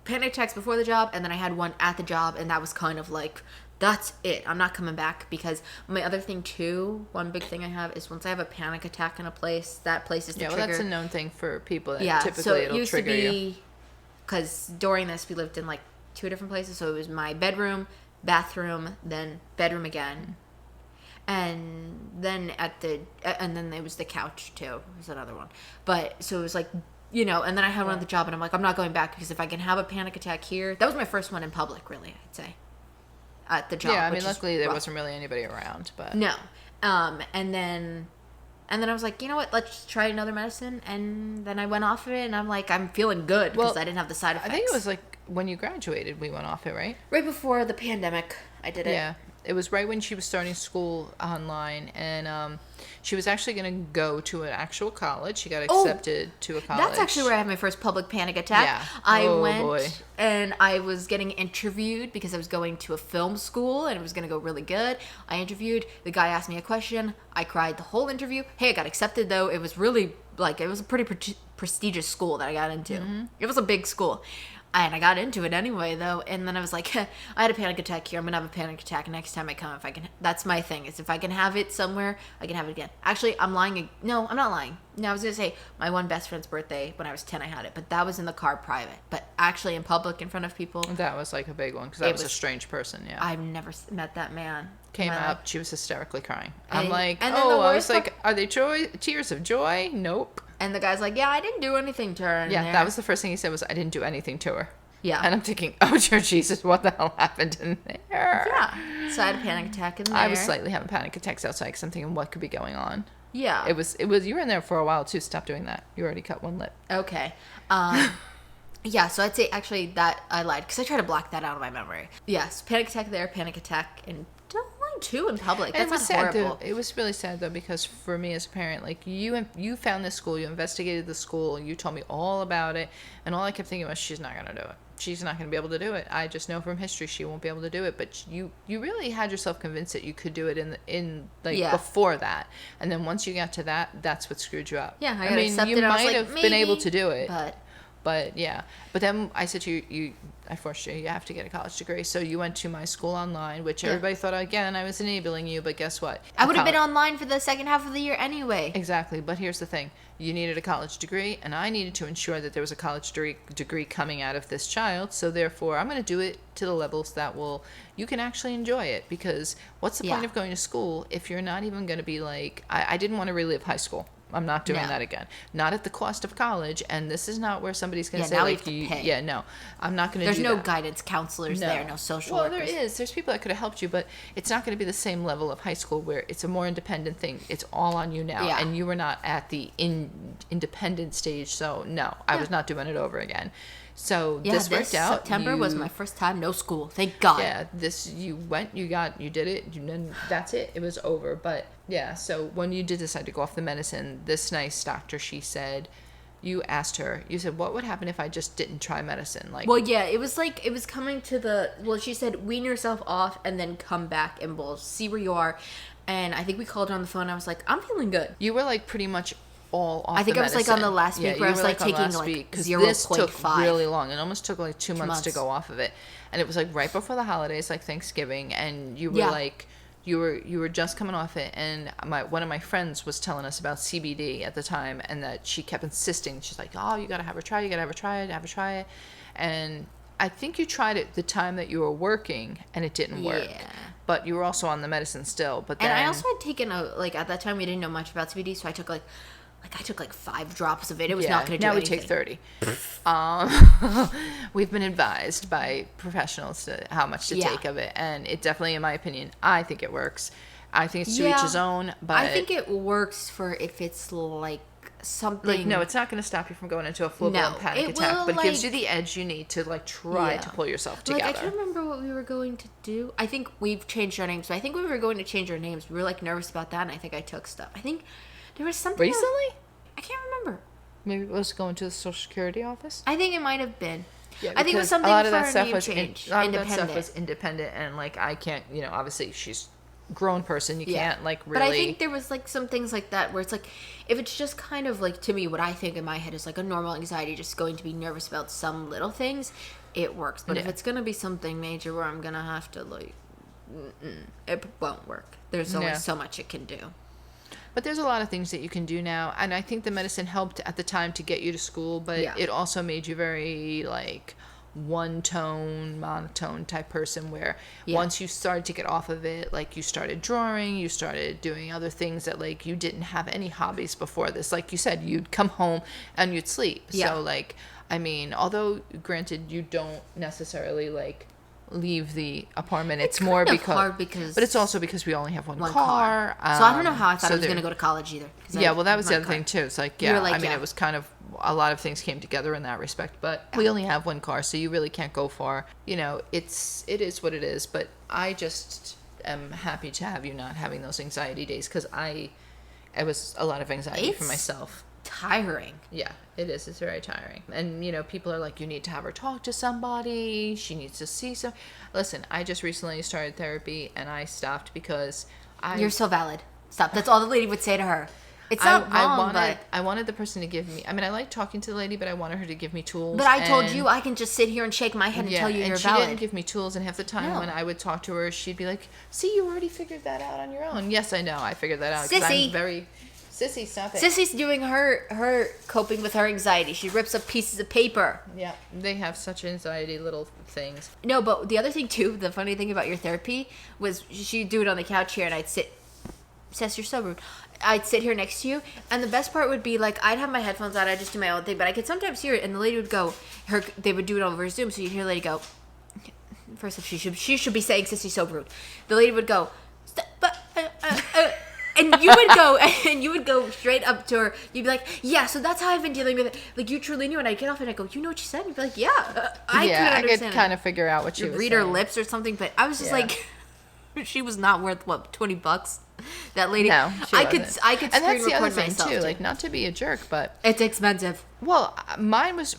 panic attacks before the job, and then I had one at the job, and that was kind of like, that's it. I'm not coming back because my other thing too, one big thing I have is once I have a panic attack in a place, that place is the trigger. Yeah, well, that's a known thing for people that typically it'll trigger you. Because during this, we lived in like 2 different places, so it was my bedroom, bathroom, then bedroom again. And then and then it was the couch too. It was another one. But so it was like, and then I had one at the job, and I'm like, I'm not going back because if I can have a panic attack here, that was my first one in public, really, I'd say, at the job. Yeah, I mean, luckily there wasn't really anybody around, but no. And then I was like, you know what? Let's try another medicine. And then I went off of it, and I'm like, I'm feeling good because I didn't have the side effects. I think it was like when you graduated, we went off it, right? Right before the pandemic, I did it. Yeah. It was right when she was starting school online, and she was actually going to go to an actual college. She got accepted to a college. That's actually where I had my first public panic attack. Yeah. I went and I was getting interviewed because I was going to a film school, and it was going to go really good. I interviewed. The guy asked me a question. I cried the whole interview. Hey, I got accepted, though. It was really, it was a pretty prestigious school that I got into. Mm-hmm. It was a big school. And I got into it anyway, though. And then I was like, I had a panic attack here. I'm going to have a panic attack next time I come. If I can, that's my thing, is if I can have it somewhere, I can have it again. Actually, I'm lying. No, I'm not lying. No, I was going to say my one best friend's birthday, when I was 10, I had it. But that was in the car private. But actually in public, in front of people. That was like a big one, because I was a strange person, yeah. I've never met that man. Came up, she was hysterically crying. I'm like, I was like, are they tears of joy? Nope. And the guy's like, yeah, I didn't do anything to her. Yeah, that was the first thing he said was, I didn't do anything to her. Yeah. And I'm thinking, oh, dear Jesus, what the hell happened in there? Yeah. So I had a panic attack in there. I was slightly having panic attacks outside because I'm thinking, what could be going on? Yeah. It was, you were in there for a while, too. Stop doing that. You already cut one lip. Okay. Yeah, so I'd say actually that I lied because I try to block that out of my memory. Yes, panic attack there, panic attack in too in public. That's not horrible. It was really sad though, because for me as a parent, like you found this school, you investigated the school, you told me all about it, and all I kept thinking was, she's not gonna do it. She's not gonna be able to do it. I just know from history she won't be able to do it. But you really had yourself convinced that you could do it before that, and then once you got to that, that's what screwed you up. Yeah, I mean, you might have been able to do it, but yeah. But then I said to you, I forced you have to get a college degree. So you went to my school online, which everybody thought, again, I was enabling you. But guess what? I would have been online for the second half of the year anyway. Exactly. But here's the thing. You needed a college degree, and I needed to ensure that there was a college degree coming out of this child. So therefore, I'm going to do it to the levels that you can actually enjoy it. Because what's the point of going to school if you're not even going to be like, I didn't want to relive high school. I'm not doing that again. Not at the cost of college, and this is not where somebody's going to say, like, no, I'm not going to do that. There's no guidance counselors there, no social workers. Well, there is. There's people that could have helped you, but it's not going to be the same level of high school where it's a more independent thing. It's all on you now, and you were not at the independent stage, so no, I was not doing it over again. So this worked out. September was my first time no school. Thank God. Yeah, you went, you did it, and that's it. It was over. But yeah, so when you did decide to go off the medicine, this nice doctor, she said, you asked her, you said, what would happen if I just didn't try medicine? Well, yeah, it was coming to she said, wean yourself off and then come back and we'll see where you are. And I think we called her on the phone. I was like, I'm feeling good. You were like pretty much all off. I think I was on the last week where I was taking 0.5. This took really long. It almost took 2 months to go off of it, and it was right before the holidays, like Thanksgiving, and you were you were just coming off it, and one of my friends was telling us about CBD at the time, and that she kept insisting. She's like, oh, you gotta have her try it, and I think you tried it the time that you were working and it didn't work. Yeah. But you were also on the medicine still. But then, and I also had taken at that time we didn't know much about CBD, so I took like 5 drops of it. It was not going to do anything. Now we take 30. We've been advised by professionals how much to take of it, and it definitely, in my opinion, I think it works. I think it's to each his own, but I think it works for if it's like something. Like, no, it's not going to stop you from going into a full-blown panic attack, but it gives you the edge you need to like try to pull yourself together. Like, I can't remember what we were going to do. I think we've changed our names. So I think we were going to change our names. We were like nervous about that, and I think I took stuff. I think there was something recently. I can't remember. Maybe it was going to the Social Security office. I think it might have been. Yeah, I think it was something for a name change. A lot of that stuff was independent, and like I can't, obviously she's a grown person. You can't like really. But I think there was like some things like that where it's like, if it's just kind of like, to me, what I think in my head is like a normal anxiety, just going to be nervous about some little things, it works. But if it's gonna be something major where I'm gonna have to like, it won't work. There's only so much it can do. But there's a lot of things that you can do now, and I think the medicine helped at the time to get you to school, but it also made you very like one-tone, monotone type person where once you started to get off of it, like you started drawing, you started doing other things that like you didn't have any hobbies before this. Like you said, you'd come home and you'd sleep. So like, I mean, although granted you don't necessarily like leave the apartment, it's more because but it's also because we only have one car. So I don't know how I thought I was going to go to college either. Well, that was the other thing too. It's like, I mean, it was kind of a lot of things came together in that respect, but we only have one car, so you really can't go far. It is what it is, but I just am happy to have you not having those anxiety days, because it was a lot of anxiety for myself. Tiring. Yeah, it is. It's very tiring. And, people are like, you need to have her talk to somebody. She needs to see some. Listen, I just recently started therapy, and I stopped because You're so valid. Stop. That's all the lady would say to her. It's not wrong, but I wanted the person to give me. I mean, I like talking to the lady, but I wanted her to give me tools. But I told you I can just sit here and shake my head and tell you you're valid. She didn't give me tools, and half the time when I would talk to her, she'd be like, "See, you already figured that out on your own." Yes, I know, I figured that out. Sissy, I'm very Sissy, stop it. Sissy's doing her coping with her anxiety. She rips up pieces of paper. Yeah, they have such anxiety little things. No, but the other thing too, the funny thing about your therapy was she'd do it on the couch here, and I'd sit. Sess, you're so rude. I'd sit here next to you, and the best part would be like I'd have my headphones on, I'd just do my own thing, but I could sometimes hear it, and the lady would go, they would do it over Zoom, so you'd hear the lady go. First off, she should be saying Sissy's so rude. The lady would go, and you would go straight up to her. You'd be like, yeah, so that's how I've been dealing with it. Like, you truly knew. And I'd get off and I'd go, you know what she said? And you'd be like, yeah, I could kind of figure out what she was read saying. Her lips or something, but I was just like, she was not worth, what, $20? That lady, no, I could screen and that's the other record thing myself too. Like, not to be a jerk, but it's expensive. Well, mine was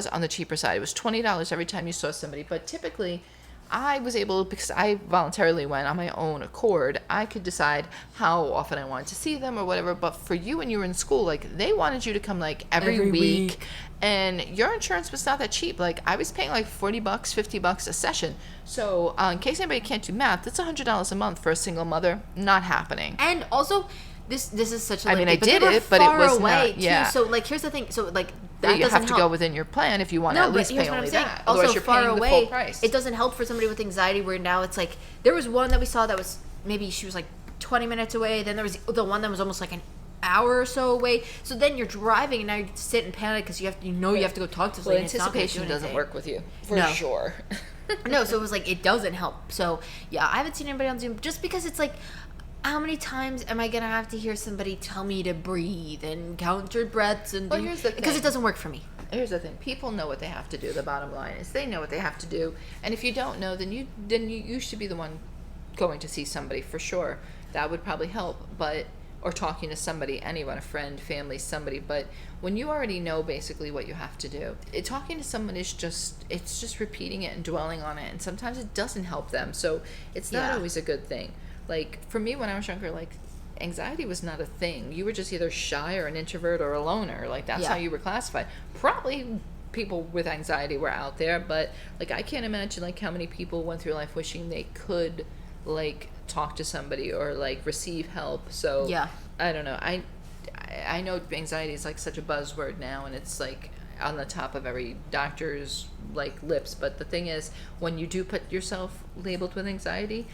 on the cheaper side. It was $20 every time you saw somebody, but typically I was able, because I voluntarily went on my own accord, I could decide how often I wanted to see them or whatever. But for you, when you were in school, like, they wanted you to come like every week. And your insurance was not that cheap. Like, I was paying like $40, $50 a session. So in case anybody can't do math, that's $100 a month for a single mother. Not happening. And also, this is such a. I mean, I did it, but it was away not. Yeah. Too. So like, here's the thing. So like, that you have to help. go within your plan if you want to at least pay only that. Also, otherwise, you're far paying away, the full price. It doesn't help for somebody with anxiety. Where now it's like there was one that we saw that was maybe she was like 20 minutes away. Then there was the one that was almost like an hour or so away. So then you're driving and now you sit and panic because you have to go talk to somebody. Anticipation doesn't work with you for sure. No, so it was like it doesn't help. So yeah, I haven't seen anybody on Zoom just because it's like, how many times am I gonna have to hear somebody tell me to breathe and count your breaths and here's the thing. Because it doesn't work for me. Here's the thing: people know what they have to do. The bottom line is they know what they have to do, and if you don't know, then you should be the one going to see somebody for sure. That would probably help, or talking to somebody, anyone, a friend, family, somebody. But when you already know basically what you have to do, talking to someone is just repeating it and dwelling on it, and sometimes it doesn't help them. So it's not always a good thing. Like, for me, when I was younger, like, anxiety was not a thing. You were just either shy or an introvert or a loner. Like, that's how you were classified. Probably people with anxiety were out there, but, like, I can't imagine, like, how many people went through life wishing they could, like, talk to somebody or, like, receive help. So, I don't know. I know anxiety is, like, such a buzzword now, and it's, like, on the top of every doctor's like lips. But the thing is, when you do put yourself labeled with anxiety,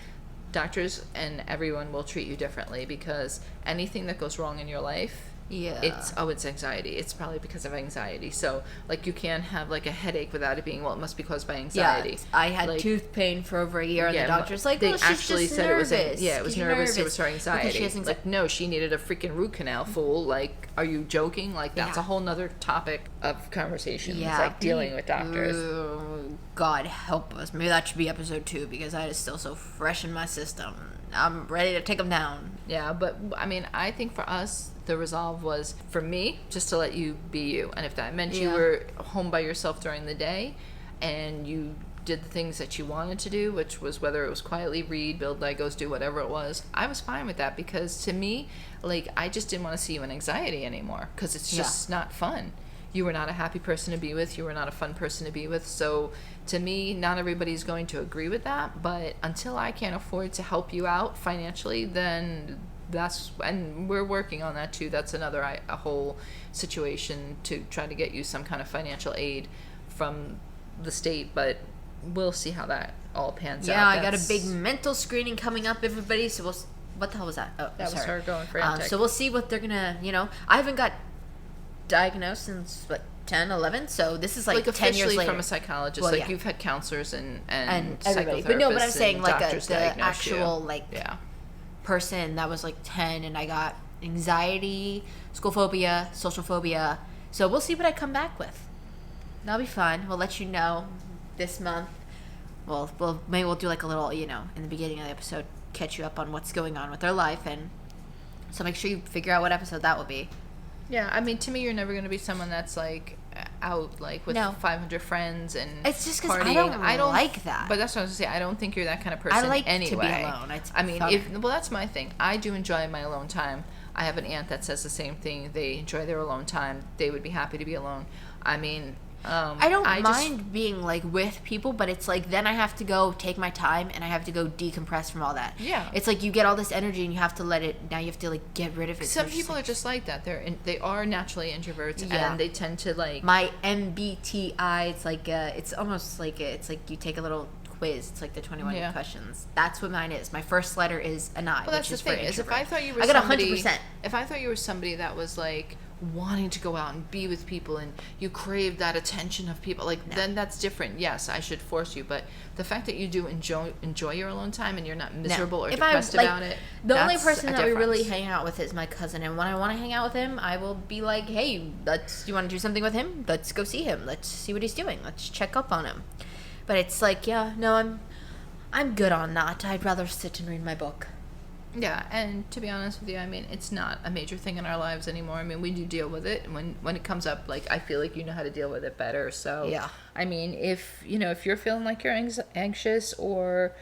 doctors and everyone will treat you differently, because anything that goes wrong in your life, it's anxiety. It's probably because of anxiety. So like you can't have like a headache without it being, well, it must be caused by anxiety. I had like, tooth pain for over a year, and the doctor's like, well, she's just nervous. It was nervous. It was her anxiety. Like, no, she needed a freaking root canal, fool. Like, are you joking? Like, that's a whole nother topic of conversation. Yeah, it's like dealing with doctors. God help us. Maybe that should be episode 2, because that is still so fresh in my system. I'm ready to take them down. Yeah, but I mean, I think for us, the resolve was, for me, just to let you be you. And if that meant you were home by yourself during the day and you did the things that you wanted to do, which was whether it was quietly read, build Legos, do whatever it was, I was fine with that, because to me, like, I just didn't want to see you in anxiety anymore, because it's just not fun. You were not a happy person to be with. You were not a fun person to be with. So to me, not everybody's going to agree with that. But until I can't afford to help you out financially, then and we're working on that too. That's another a whole situation to try to get you some kind of financial aid from the state. But we'll see how that all pans out. Yeah, I got a big mental screening coming up, everybody. So what the hell was that? Oh, that was her going frantic. So we'll see what they're gonna. I haven't got diagnosed since 10, 11, so this is like 10 years later. From a psychologist. Well, you've had counselors and everybody. But no, but I'm saying like the actual person that was like 10, and I got anxiety, school phobia, social phobia. So we'll see what I come back with. That'll be fun. We'll let you know this month. Maybe we'll do like a little, in the beginning of the episode, catch you up on what's going on with their life, and so make sure you figure out what episode that will be. Yeah, I mean, to me, you're never going to be someone that's, like, out, like, with 500 friends and it's just because I don't like that. But that's what I was going to say. I don't think you're that kind of person anyway. I like to be alone. I mean, that's my thing. I do enjoy my alone time. I have an aunt that says the same thing. They enjoy their alone time. They would be happy to be alone. I mean... I don't mind being like with people, but it's like then I have to go take my time and I have to go decompress from all that. Yeah, it's like you get all this energy and you have to let it. Now you have to like get rid of it. Some people are just like that. They are naturally introverts and they tend to like my MBTI. It's like it's almost like it's like you take a little quiz. It's like the 21 questions. That's what mine is. My first letter is an I. Well, that's the thing. Is if I thought you were, I got 100%. If I thought you were somebody that was like wanting to go out and be with people and you crave that attention of people, then that's different. Yes, I should force you, but the fact that you do enjoy your alone time and you're not miserable or depressed about it, the only person that we really hang out with is my cousin, and when I want to hang out with him, I will be like, hey, you want to do something with him? Let's go see him. Let's see what he's doing. Let's check up on him. But it's like, I'm good on that. I'd rather sit and read my book. Yeah, and to be honest with you, I mean, it's not a major thing in our lives anymore. I mean, we do deal with it, and when it comes up, like, I feel like you know how to deal with it better. So, yeah. I mean, if you're feeling like you're anxious or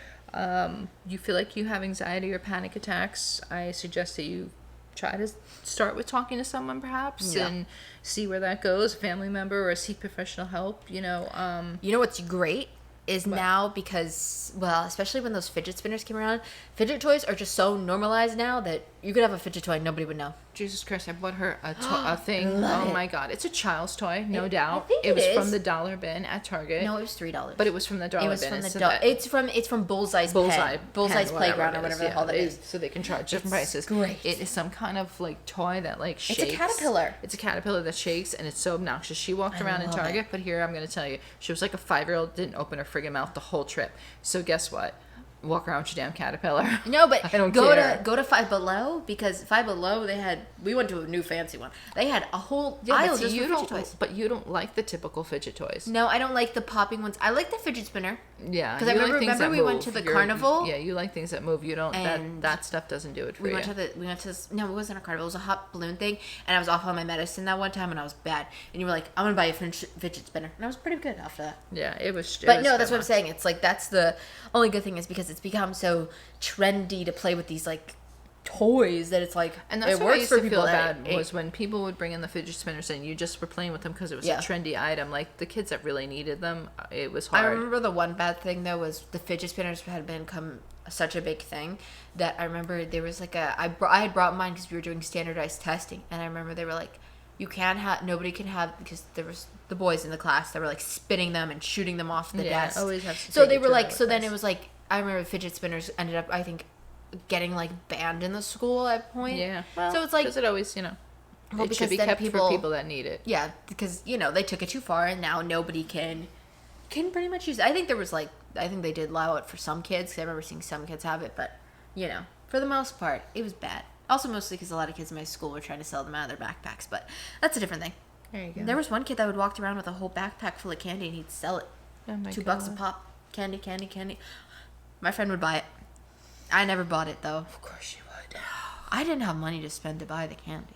you feel like you have anxiety or panic attacks, I suggest that you try to start with talking to someone, perhaps, and see where that goes, a family member, or seek professional help. You know what's great is now, because, well, especially when those fidget spinners came around, fidget toys are just so normalized now that you could have a fidget toy and nobody would know. Jesus Christ, I bought her a thing. Oh my God. It's a child's toy, no doubt. I think it was is. from the dollar bin at Target. No, it was $3. But it was from the dollar bin. It's from Bullseye's Playground or whatever the hell that is. So they can charge different prices. Great. It is some kind of like toy that like shakes. It's a caterpillar. It's a caterpillar that shakes, and it's so obnoxious. She walked around in Target, but here I'm going to tell you, she was like a 5-year-old, didn't open her friggin' mouth the whole trip. So guess what? Walk around with your damn caterpillar. No, but I don't care. Go to Five Below, because Five Below we went to a new fancy one. They had a whole aisle just for fidget toys. But you don't like the typical fidget toys. No, I don't like the popping ones. I like the fidget spinner. Yeah, because I remember we went to the carnival. Yeah, you like things that move. You don't. That stuff doesn't do it for you. No, it wasn't a carnival. It was a hot balloon thing, and I was off on my medicine that one time, and I was bad. And you were like, "I'm gonna buy a fidget spinner," and I was pretty good after that. Yeah, it was. But no, that's what I'm saying. It's like that's the only good thing is because it's become so trendy to play with these like toys that it's like, and that's what I used to feel bad was when people would bring in the fidget spinners and you just were playing with them because it was a trendy item. Like the kids that really needed them, it was hard. I remember the one bad thing though was the fidget spinners had become such a big thing that I remember there was like I had brought mine because we were doing standardized testing, and I remember they were like, nobody can have, because there was the boys in the class that were like spinning them and shooting them off the desk. Always have to so they were like, so then it was like, I remember fidget spinners ended up, I think, getting like banned in the school at a point. Yeah. Well, so it's like, because it always, well, it should be kept for people that need it. Yeah, because, they took it too far and now nobody can pretty much use it. I think they did allow it for some kids, because I remember seeing some kids have it, but, for the most part, it was bad. Also, mostly because a lot of kids in my school were trying to sell them out of their backpacks, but that's a different thing. There you go. There was one kid that would walk around with a whole backpack full of candy, and he'd sell it. Oh my $2 God. a pop. Candy. My friend would buy it. I never bought it, though. Of course you would. I didn't have money to spend to buy the candy.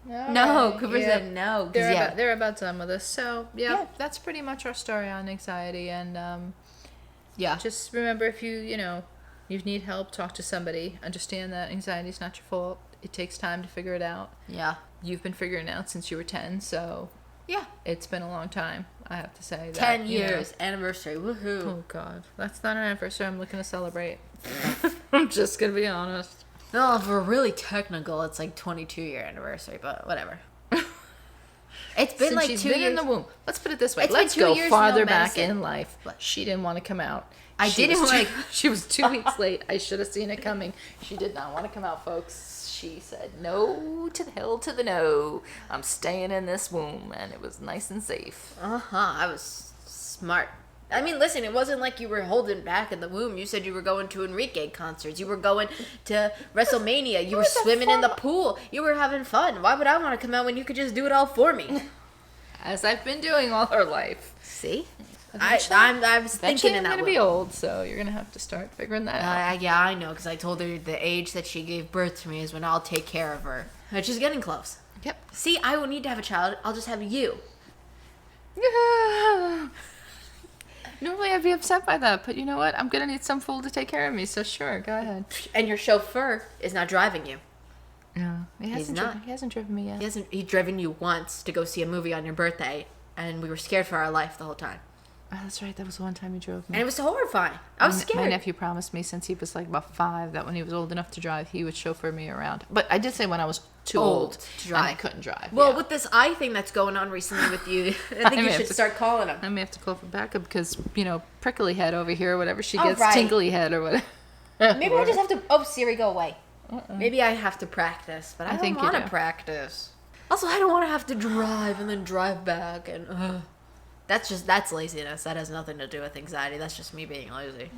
No, Cooper said no. They're about done with us. So, that's pretty much our story on anxiety. And, just remember, if you need help, talk to somebody. Understand that anxiety is not your fault. It takes time to figure it out. Yeah. You've been figuring it out since you were 10, so yeah, it's been a long time, I have to say. 10 years, anniversary, woohoo. Oh, God. That's not an anniversary I'm looking to celebrate. I'm just going to be honest. No, if we're really technical, it's like 22-year anniversary, but whatever. It's been Since like she's 2 been years. in the womb. Let's put it this way. It's Let's been 2 go years, farther no back medicine. in life. She didn't want to come out. She was 2 weeks late. I should have seen it coming. She did not want to come out, folks. She said, no to the hell to the no. I'm staying in this womb. And it was nice and safe. I was smart. I mean, listen, it wasn't like you were holding back in the womb. You said you were going to Enrique concerts. You were going to WrestleMania. You were swimming in the pool. You were having fun. Why would I want to come out when you could just do it all for me? As I've been doing all her life. See? I was thinking in that way. I'm going to be old, so you're going to have to start figuring that out. Yeah, I know, because I told her the age that she gave birth to me is when I'll take care of her. Which is getting close. Yep. See, I won't need to have a child. I'll just have you. Normally I'd be upset by that, but you know what? I'm going to need some fool to take care of me, so sure, go ahead. And your chauffeur is not driving you. No, he hasn't driven me yet. He's driven you once to go see a movie on your birthday, and we were scared for our life the whole time. Oh, that's right. That was the one time he drove me. And it was horrifying. I was scared. My nephew promised me since he was like about 5 that when he was old enough to drive, he would chauffeur me around. But I did say when I was too old to drive. And I couldn't drive. Well, with this eye thing that's going on recently with you, I think you should start calling him. I may have to call for backup because, prickly head over here, whatever she gets, tingly head or whatever. Maybe I just have to... Oh, Siri, go away. Maybe I have to practice, but I don't want to practice. Also, I don't want to have to drive and then drive back and... That's laziness. That has nothing to do with anxiety. That's just me being lazy.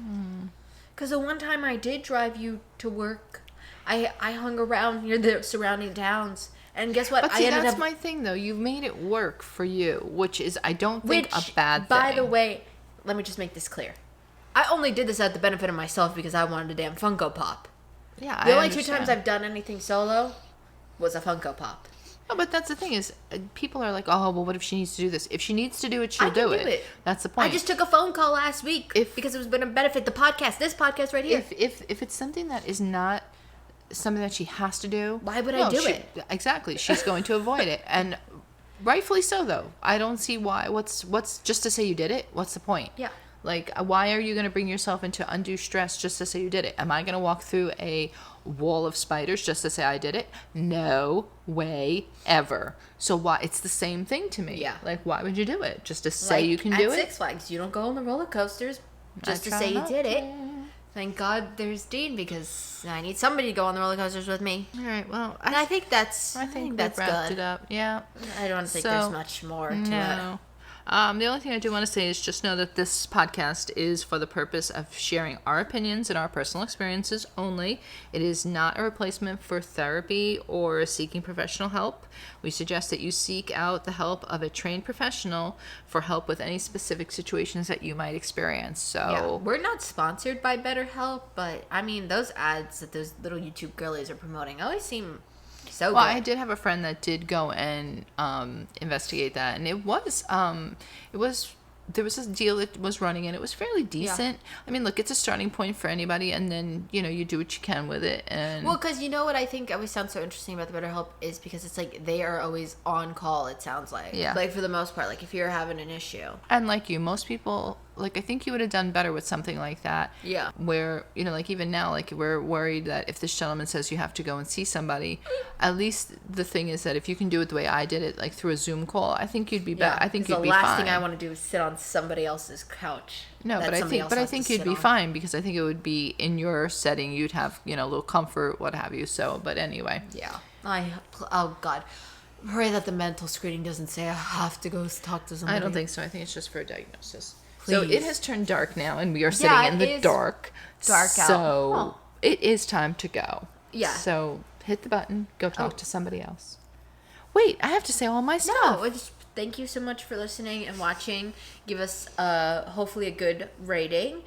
Because the one time I did drive you to work, I hung around near the surrounding towns. And guess what? But see, that's my thing, though. You've made it work for you, which is, I don't think, a bad thing. By the way, let me just make this clear. I only did this at the benefit of myself because I wanted a damn Funko Pop. Yeah, The only 2 times I've done anything solo was a Funko Pop. No, but that's the thing is, people are like, oh, well, what if she needs to do this? If she needs to do it, she'll do it. That's the point. I just took a phone call last week because it was going to benefit the podcast, this podcast right here. If it's something that is not something that she has to do, why would I do it? Exactly. She's going to avoid it. And rightfully so, though. I don't see why. What's just to say you did it? What's the point? Yeah. Like, why are you going to bring yourself into undue stress just to say you did it? Am I going to walk through a wall of spiders just to say I did it? No way ever. So why? It's the same thing to me. Yeah. Like, why would you do it? Just to say you can do it? At Six Flags, you don't go on the roller coasters just to say you did it. Thank God there's Dean because I need somebody to go on the roller coasters with me. All right. Well, I think that's wrapped good. It up. Yeah. I don't think there's much more to it. The only thing I do want to say is just know that this podcast is for the purpose of sharing our opinions and our personal experiences only. It is not a replacement for therapy or seeking professional help. We suggest that you seek out the help of a trained professional for help with any specific situations that you might experience. So we're not sponsored by BetterHelp, but I mean those ads that those little YouTube girlies are promoting always seem so good. I did have a friend that did go and investigate that, and it was there was this deal that was running, and it was fairly decent. Yeah. I mean, look, it's a starting point for anybody, and then you do what you can with it. And because you know what I think always sounds so interesting about the BetterHelp is because it's like they are always on call. It sounds like like for the most part, like if you're having an issue, and like most people like, I think you would have done better with something like that. Yeah. Where, you know, like, even now, like, we're worried that if this gentleman says you have to go and see somebody, at least the thing is that if you can do it the way I did it, like, through a Zoom call, I think you'd be better. I think you'd be fine. The last thing I want to do is sit on somebody else's couch. No, but I think you'd be fine, because I think it would be in your setting. You'd have, you know, a little comfort, what have you. So, but anyway. Yeah. Oh, God. Pray that the mental screening doesn't say I have to go talk to somebody. I don't think so. I think it's just for a diagnosis. Please. So it has turned dark now, and we are sitting in the dark. Dark out. So it is time to go. Yeah. So hit the button. Go talk to somebody else. Wait, I have to say all my stuff. No, just thank you so much for listening and watching. Give us hopefully a good rating.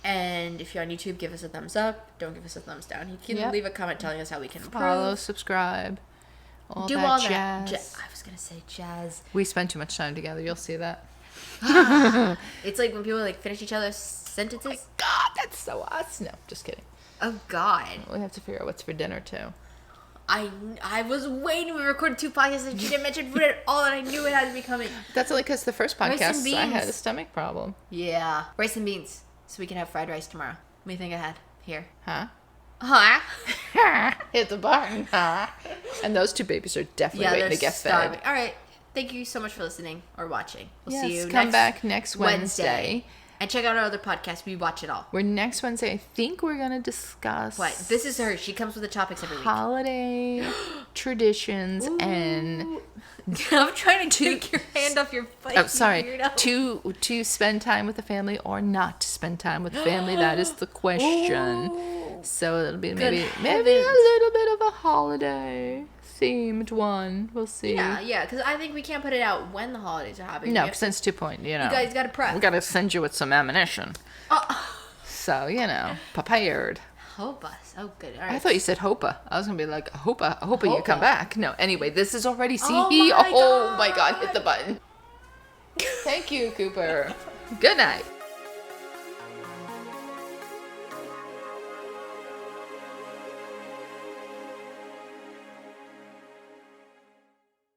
And if you're on YouTube, give us a thumbs up. Don't give us a thumbs down. You can leave a comment telling us how we can improve. Follow, subscribe. Do all that jazz. I was gonna say jazz. We spend too much time together. You'll see that. It's like when people like finish each other's sentences. Oh my God, that's so us. No, just kidding. Oh God. We have to figure out what's for dinner too. I was waiting. We recorded 2 podcasts and she didn't mention food at all, and I knew it had to be coming. That's only because the first podcast I had a stomach problem. Yeah, rice and beans, so we can have fried rice tomorrow. What do you think I had here? Huh? Huh? Hit the button. Huh? And those 2 babies are definitely waiting to get fed. All right. Thank you so much for listening or watching. We'll see you come back next Wednesday. And check out our other podcast. We watch it all. We're next Wednesday. I think we're going to discuss... What? This is her. She comes with the topics every week. Holiday traditions and... I'm trying to take your hand off your plate. Oh, sorry. To spend time with the family or not to spend time with the family. That is the question. Ooh. So it'll be maybe a little bit of a holiday themed one. We'll see. Yeah, because I think we can't put it out when the holidays are happening. No, since 2 point, you know. You guys got to prep. We got to send you with some ammunition. So, you know, prepared. Hopa. Oh, good. All right. I thought you said Hopa. I was going to be like, Hopa you come back. No, anyway, this is already Oh my God, hit the button. Thank you, Cooper. Good night.